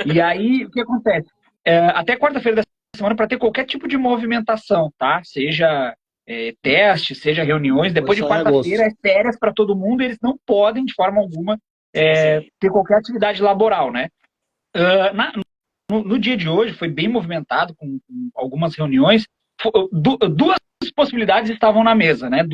E aí, o que acontece? Até quarta-feira dessa semana para ter qualquer tipo de movimentação, tá? Seja teste, seja reuniões, depois de quarta-feira é férias para todo mundo, e eles não podem, de forma alguma, ter qualquer atividade laboral, né? No dia de hoje foi bem movimentado, com algumas reuniões. Duas possibilidades estavam na mesa, né?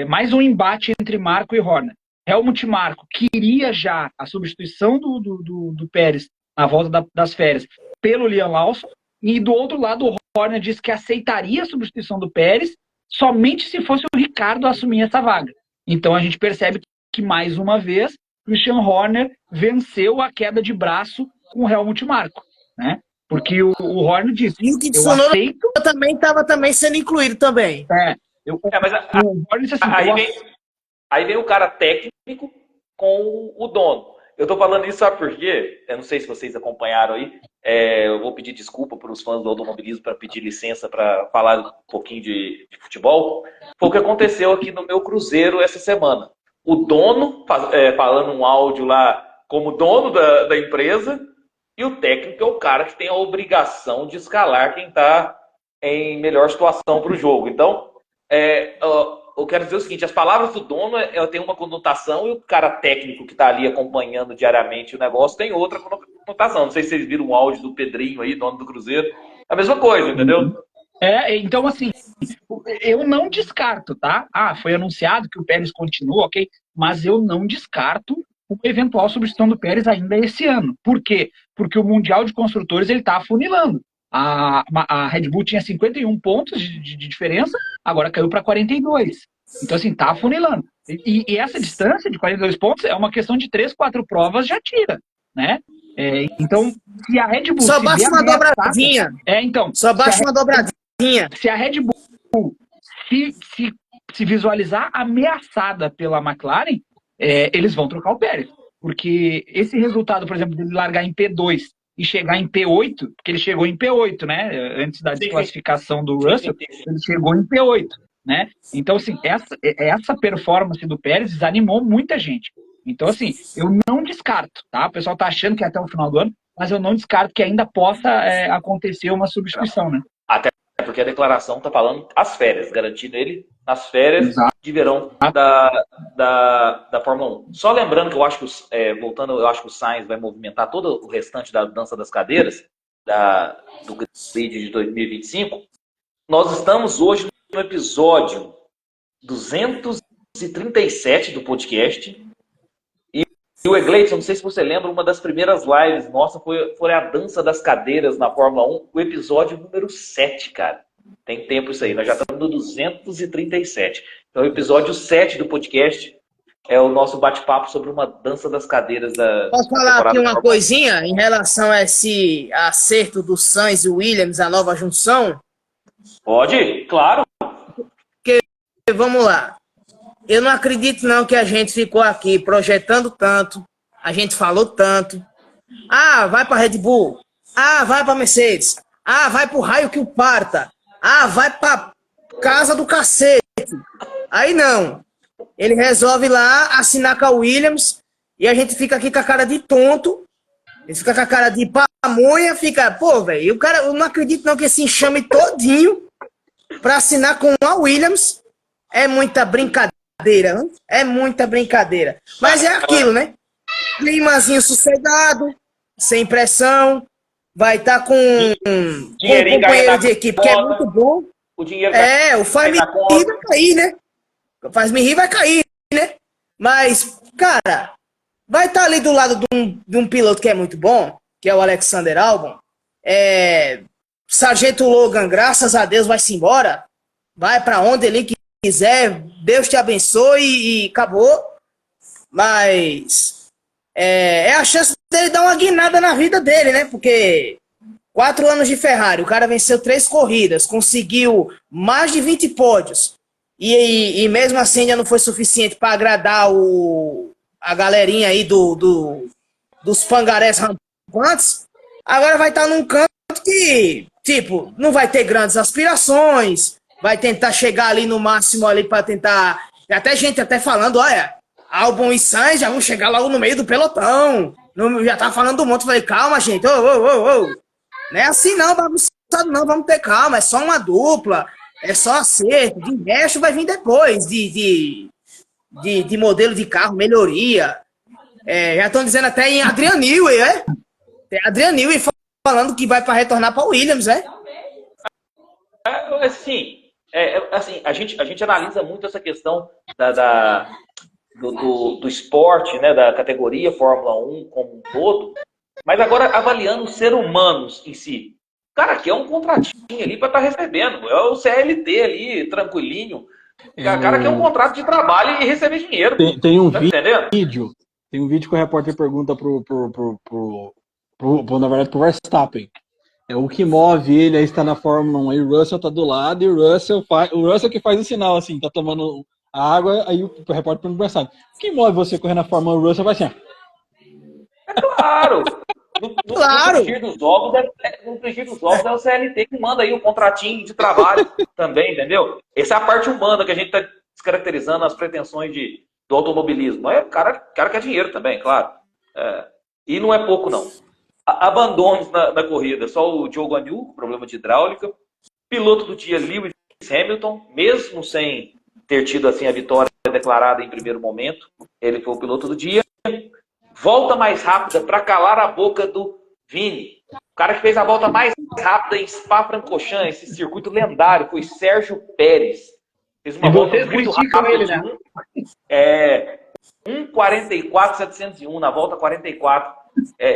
Mais um embate entre Marko e Horner. Helmut Marko queria já a substituição do Pérez na volta das férias pelo Liam Lawson, e do outro lado o Horner disse que aceitaria a substituição do Pérez somente se fosse o Ricardo assumir essa vaga. Então a gente percebe que, mais uma vez, Christian Horner venceu a queda de braço com o Helmut Marko, né? Porque o Horner disse, E o que eu aceito... também estava sendo incluído também. O Horner disse assim, aí vem o cara técnico com o dono. Eu tô falando isso, sabe por quê? Eu não sei se vocês acompanharam aí. Eu vou pedir desculpa para os fãs do automobilismo para pedir licença para falar um pouquinho de futebol. Foi o que aconteceu aqui no meu Cruzeiro essa semana. O dono falando um áudio lá como dono da empresa, e o técnico é o cara que tem a obrigação de escalar quem está em melhor situação para o jogo. Então, eu quero dizer o seguinte, as palavras do dono têm uma conotação, e o cara técnico que está ali acompanhando diariamente o negócio tem outra conotação. Não sei se vocês viram o áudio do Pedrinho aí, dono do Cruzeiro. A mesma coisa, entendeu? Então assim, eu não descarto, tá? Foi anunciado que o Pérez continua, ok? Mas eu não descarto uma eventual substituição do Pérez ainda esse ano. Por quê? Porque o Mundial de Construtores ele está afunilando. A Red Bull tinha 51 pontos de diferença, agora caiu para 42. Então, assim, tá afunilando. E essa distância de 42 pontos é uma questão de 3, 4 provas, já tira, né? Então, se a Red Bull... Só basta uma dobradinha. Só basta uma dobradinha. Se a Red Bull se visualizar ameaçada pela McLaren, eles vão trocar o Pérez. Porque esse resultado, por exemplo, dele largar em P2 e chegar em P8, porque ele chegou em P8, né? Antes da desclassificação do Russell, ele chegou em P8, né? Então, assim, essa performance do Pérez desanimou muita gente. Então, assim, eu não descarto, tá? O pessoal tá achando que até o final do ano, mas eu não descarto que ainda possa acontecer uma substituição, né? Até porque a declaração está falando as férias, garantindo ele nas férias Exato. de verão da Fórmula 1. Só lembrando que eu acho que, voltando, eu acho que o Sainz vai movimentar todo o restante da dança das cadeiras do grid de 2025. Nós estamos hoje no episódio 237 do podcast. E o Egleison, não sei se você lembra, uma das primeiras lives nossa foi a dança das cadeiras na Fórmula 1, o episódio número 7, cara. Tem tempo isso aí, nós já estamos no 237. Então, o episódio 7 do podcast é o nosso bate-papo sobre uma dança das cadeiras da Posso falar aqui uma coisinha em relação a esse acerto do Sainz e Williams, a nova junção? Pode, claro. Porque, vamos lá. Eu não acredito não que a gente ficou aqui projetando tanto, a gente falou tanto. Ah, vai para Red Bull. Ah, vai para Mercedes. Ah, vai pro raio que o parta. Ah, vai para casa do cacete. Aí não. Ele resolve lá assinar com a Williams e a gente fica aqui com a cara de tonto. Ele fica com a cara de pamonha, fica, pô, velho, o cara, eu não acredito não que esse enxame todinho para assinar com a Williams é muita brincadeira. É muita brincadeira. Mas é aquilo, né? Climazinho sossegado, sem pressão. Vai estar com um companheiro de equipe que é muito bom. O dinheiro o Faz-me rir vai cair, né? O Faz-me rir vai cair, né? Mas, cara, vai estar ali do lado de um piloto que é muito bom, que é o Alexander Albon. Sargento Logan, graças a Deus, vai-se embora. Vai para onde ele quiser, Deus te abençoe e acabou. Mas é a chance dele dar uma guinada na vida dele, né? Porque 4 anos de Ferrari, o cara venceu 3 corridas, conseguiu mais de 20 pódios e mesmo assim ainda não foi suficiente para agradar a galerinha aí dos pangarés rampantes. Agora vai estar num canto que, tipo, não vai ter grandes aspirações, vai tentar chegar ali no máximo ali para tentar... Até gente falando, olha, Albon e Sainz já vão chegar logo no meio do pelotão. Já tá falando um monte, falei, calma, gente, ô. Não é assim não, bagunçado não, vamos ter calma, é só uma dupla, é só acerto, de resto vai vir depois, de modelo de carro, melhoria. Já estão dizendo até em Adrian Newey, Tem Adrian Newey falando que vai para retornar para o Williams, assim, a gente analisa muito essa questão do esporte, né, da categoria Fórmula 1 como um todo, mas agora avaliando os seres humanos em si. O cara quer um contratinho ali para estar recebendo, é o CLT ali, tranquilinho. O cara quer um contrato de trabalho e receber dinheiro. Tem um tá vídeo que o repórter pergunta na verdade, pro Verstappen. O que move ele aí está na Fórmula 1, aí o Russell tá do lado e o Russell que faz o sinal assim, tá tomando água, aí o repórter pergunta pro Verstappen, o que move você correr na Fórmula 1? O Russell vai assim, claro! Claro! No frigir dos ovos é o CLT que manda aí o contratinho de trabalho também, entendeu? Essa é a parte humana que a gente tá descaracterizando as pretensões do automobilismo. Mas o cara quer dinheiro também, claro. E não é pouco, não. Abandonos na corrida, só o Diogo Anyu, problema de hidráulica. Piloto do dia, Lewis Hamilton, mesmo sem ter tido assim a vitória declarada em primeiro momento, ele foi o piloto do dia. Volta mais rápida para calar a boca do Vini. O cara que fez a volta mais rápida em Spa-Francorchamps, esse circuito lendário, foi Sérgio Pérez. Fez uma volta muito rápida ele, né? 1:44.701 na volta 44.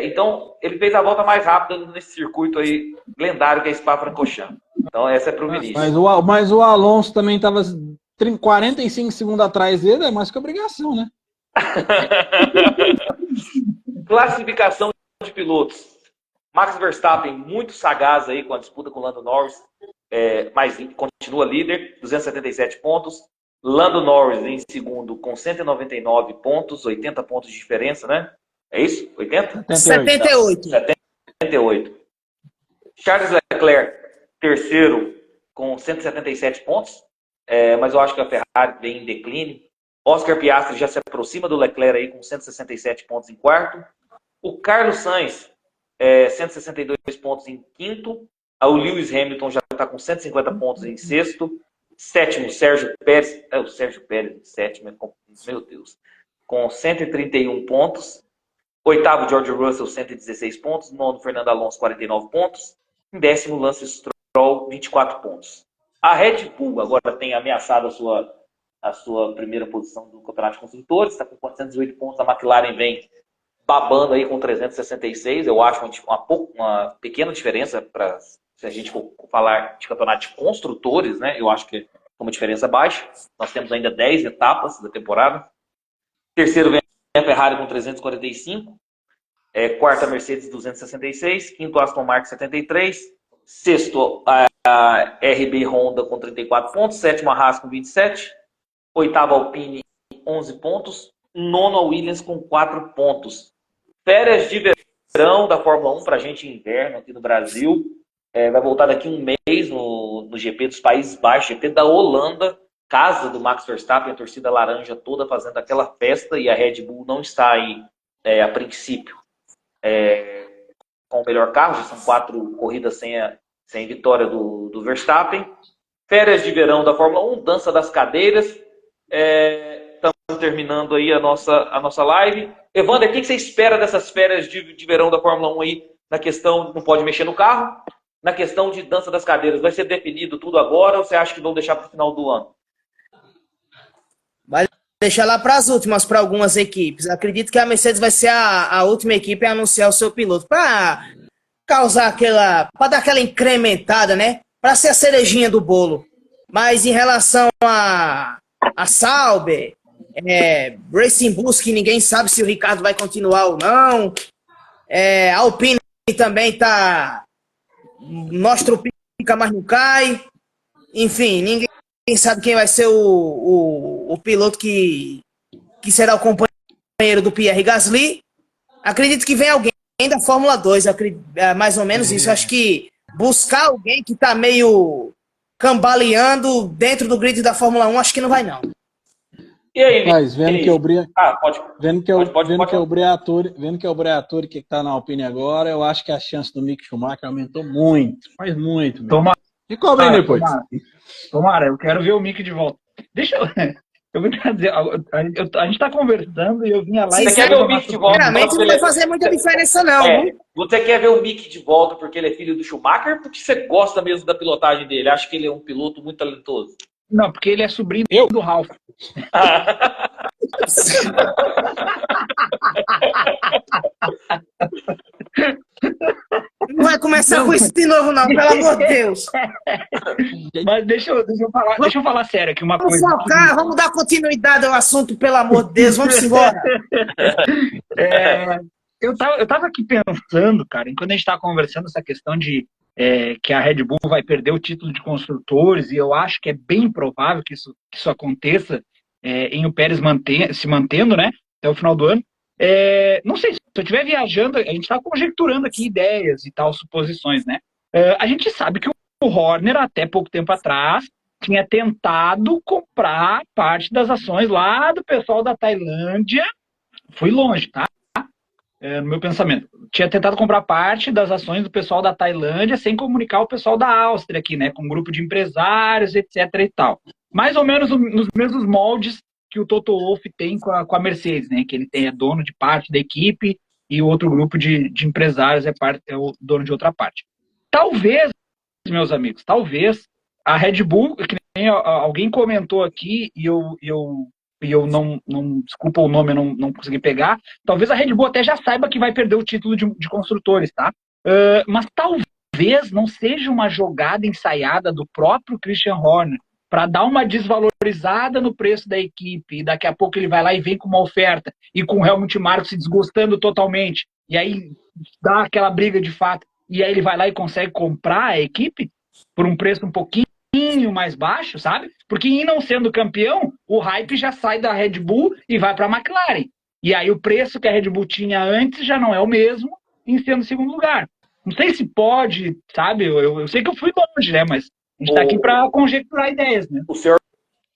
Então, ele fez a volta mais rápida nesse circuito aí lendário que é Spa-Francorchamps. Então, essa é pro Vinícius. Mas o Alonso também estava 45 segundos atrás dele, é mais que obrigação, né? Classificação de pilotos. Max Verstappen, muito sagaz aí com a disputa com o Lando Norris, mas continua líder, 277 pontos. Lando Norris em segundo com 199 pontos, 80 pontos de diferença, né? É isso? 80? 78. 78. Charles Leclerc, terceiro, com 177 pontos. Mas eu acho que a Ferrari vem em declínio. Oscar Piastri já se aproxima do Leclerc aí com 167 pontos em quarto. O Carlos Sainz 162 pontos em quinto. O Lewis Hamilton já está com 150 pontos em sexto. Sétimo, Sérgio Pérez. O Sérgio Pérez em sétimo, meu Deus. Com 131 pontos. Oitavo, George Russell, 116 pontos. Nono, Fernando Alonso, 49 pontos. Em décimo, Lance Stroll, 24 pontos. A Red Bull agora tem ameaçado a sua primeira posição do Campeonato de Construtores. Está com 408 pontos. A McLaren vem babando aí com 366. Eu acho uma pequena diferença para se a gente for falar de campeonato de construtores, né? Eu acho que é uma diferença baixa. Nós temos ainda 10 etapas da temporada. Terceiro vem a Ferrari com 345. Quarta, Mercedes, 266. Quinto, Aston Martin, 73. Sexto, a RB Honda com 34 pontos. Sétimo, a Haas com 27. Oitavo, Alpine, 11 pontos. Nono, a Williams com 4 pontos. Férias de verão da Fórmula 1 para a gente inverno aqui no Brasil. Vai voltar daqui um mês no GP dos Países Baixos, GP da Holanda, casa do Max Verstappen, a torcida laranja toda fazendo aquela festa, e a Red Bull não está aí, a princípio, com o melhor carro. Já são 4 corridas sem vitória do Verstappen. Férias de verão da Fórmula 1, dança das cadeiras. Estamos terminando aí a nossa live. Evander, o que você espera dessas férias de verão da Fórmula 1 aí, na questão, não pode mexer no carro, na questão de dança das cadeiras? Vai ser definido tudo agora ou você acha que vão deixar para o final do ano? Vai deixar lá para as últimas, para algumas equipes. Acredito que a Mercedes vai ser a última equipe a anunciar o seu piloto, para causar para dar aquela incrementada, né? Para ser a cerejinha do bolo. Mas em relação a Sauber, Racing Bulls, que ninguém sabe se o Ricardo vai continuar ou não. A Alpine também tá. Nostro pica, mas não cai. Enfim, ninguém sabe quem vai ser o piloto que será o companheiro do Pierre Gasly. Acredito que vem alguém da Fórmula 2, mais ou menos isso. Acho que buscar alguém que tá meio cambaleando dentro do grid da Fórmula 1, acho que não vai não. E aí, mas vendo que o Briatore que está na Alpine agora, eu acho que a chance do Mick Schumacher aumentou muito, mas muito. Tomara. E cobrem depois. Tomara, eu quero ver o Mick de volta. Deixa eu vou dizer, a gente está conversando e eu vinha lá... Você quer ver o Mick de volta? Sinceramente, não vai fazer muita diferença não. Você quer ver o Mick de volta porque ele é filho do Schumacher ou porque você gosta mesmo da pilotagem dele? Acha que ele é um piloto muito talentoso? Não, porque ele é sobrinho do Ralf. Não vai começar com isso de novo, não, pelo amor de Deus. Mas deixa eu falar sério aqui uma coisa. Vamos dar continuidade ao assunto, pelo amor de Deus, vamos embora. Eu tava aqui pensando, cara, enquanto a gente tava conversando essa questão de que a Red Bull vai perder o título de construtores, e eu acho que é bem provável que isso aconteça em o Pérez se mantendo, né, até o final do ano. Não sei, se eu estiver viajando, a gente está conjecturando aqui ideias e tal, suposições, né? A gente sabe que o Horner, até pouco tempo atrás, tinha tentado comprar parte das ações lá do pessoal da Tailândia. Fui longe, tá? No meu pensamento. Tinha tentado comprar parte das ações do pessoal da Tailândia sem comunicar o pessoal da Áustria aqui, né? Com um grupo de empresários, etc e tal. Mais ou menos nos mesmos moldes que o Toto Wolff tem com a Mercedes, né? Que ele é dono de parte da equipe e o outro grupo de empresários é o dono de outra parte. Talvez, meus amigos, a Red Bull, que nem alguém comentou aqui e eu não desculpa o nome, eu não consegui pegar, talvez a Red Bull até já saiba que vai perder o título de construtores, tá? Mas talvez não seja uma jogada ensaiada do próprio Christian Horner para dar uma desvalorizada no preço da equipe, e daqui a pouco ele vai lá e vem com uma oferta, e com o Helmut Marko se desgostando totalmente, e aí dá aquela briga de fato, e aí ele vai lá e consegue comprar a equipe por um preço um pouquinho mais baixo, sabe? Porque em não sendo campeão, o hype já sai da Red Bull e vai para a McLaren. E aí o preço que a Red Bull tinha antes já não é o mesmo em sendo segundo lugar. Não sei se pode, sabe? Eu sei que eu fui longe, né? Mas a gente está aqui para conjecturar ideias, né? O seu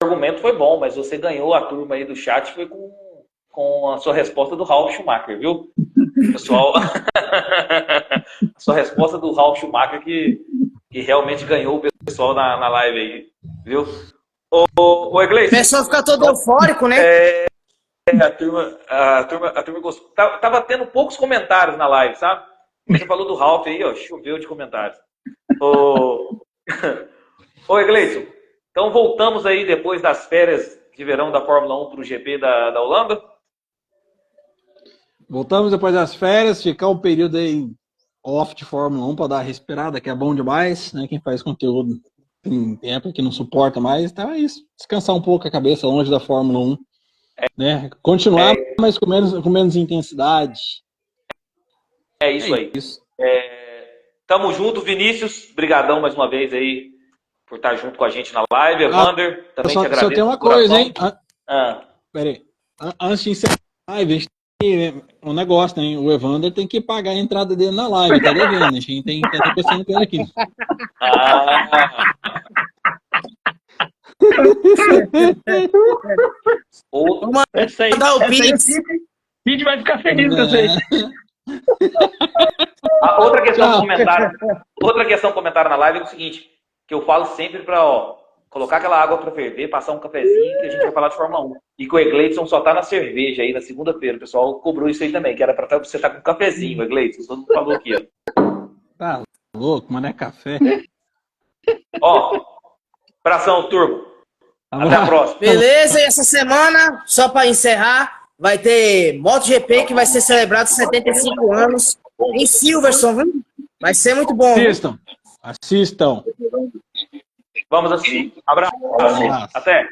argumento foi bom, mas você ganhou a turma aí do chat foi com a sua resposta do Ralf Schumacher, viu? Pessoal, a sua resposta do Ralf Schumacher que realmente ganhou o pessoal na live aí, viu? Ô O Iglesias, pessoal fica todo eufórico, né? a turma gostou. Tava tendo poucos comentários na live, sabe? Você falou do Ralf aí, ó, choveu de comentários. Ô Iglesias, então voltamos aí depois das férias de verão da Fórmula 1 para o GP da Holanda? Voltamos depois das férias, ficar um período aí off de Fórmula 1 para dar uma respirada, que é bom demais, né? Quem faz conteúdo tem tempo que não suporta mais, então é isso. Descansar um pouco a cabeça longe da Fórmula 1, né? Continuar, mas com menos intensidade. É isso aí. Tamo junto, Vinícius. Brigadão mais uma vez aí por estar junto com a gente na live. Evander, também te agradeço. Só tem uma coisa, hein? Peraí. Antes de encerrar a live, a gente tem um negócio, né? O Evander tem que pagar a entrada dele na live, tá devendo? A gente tem que estar pensando com ele aqui. Essa aí, Mandar o essa aí Pix. o Cid vai ficar feliz com isso aí. Outra questão comentário na live é o seguinte, que eu falo sempre para colocar aquela água para ferver, passar um cafezinho, que a gente vai falar de Fórmula 1. E que o Egleidson só tá na cerveja aí na segunda-feira. O pessoal cobrou isso aí também, que era para você estar com um cafezinho, Egleidson. Todo mundo falou aqui, ó. Tá louco, mas não é café. Abração, turbo. Até a próxima. Beleza, e essa semana, só para encerrar, vai ter MotoGP que vai ser celebrado 75 anos em Silverstone, viu? Vai ser muito bom. Assistam. Vamos assistir. Abraço. Até.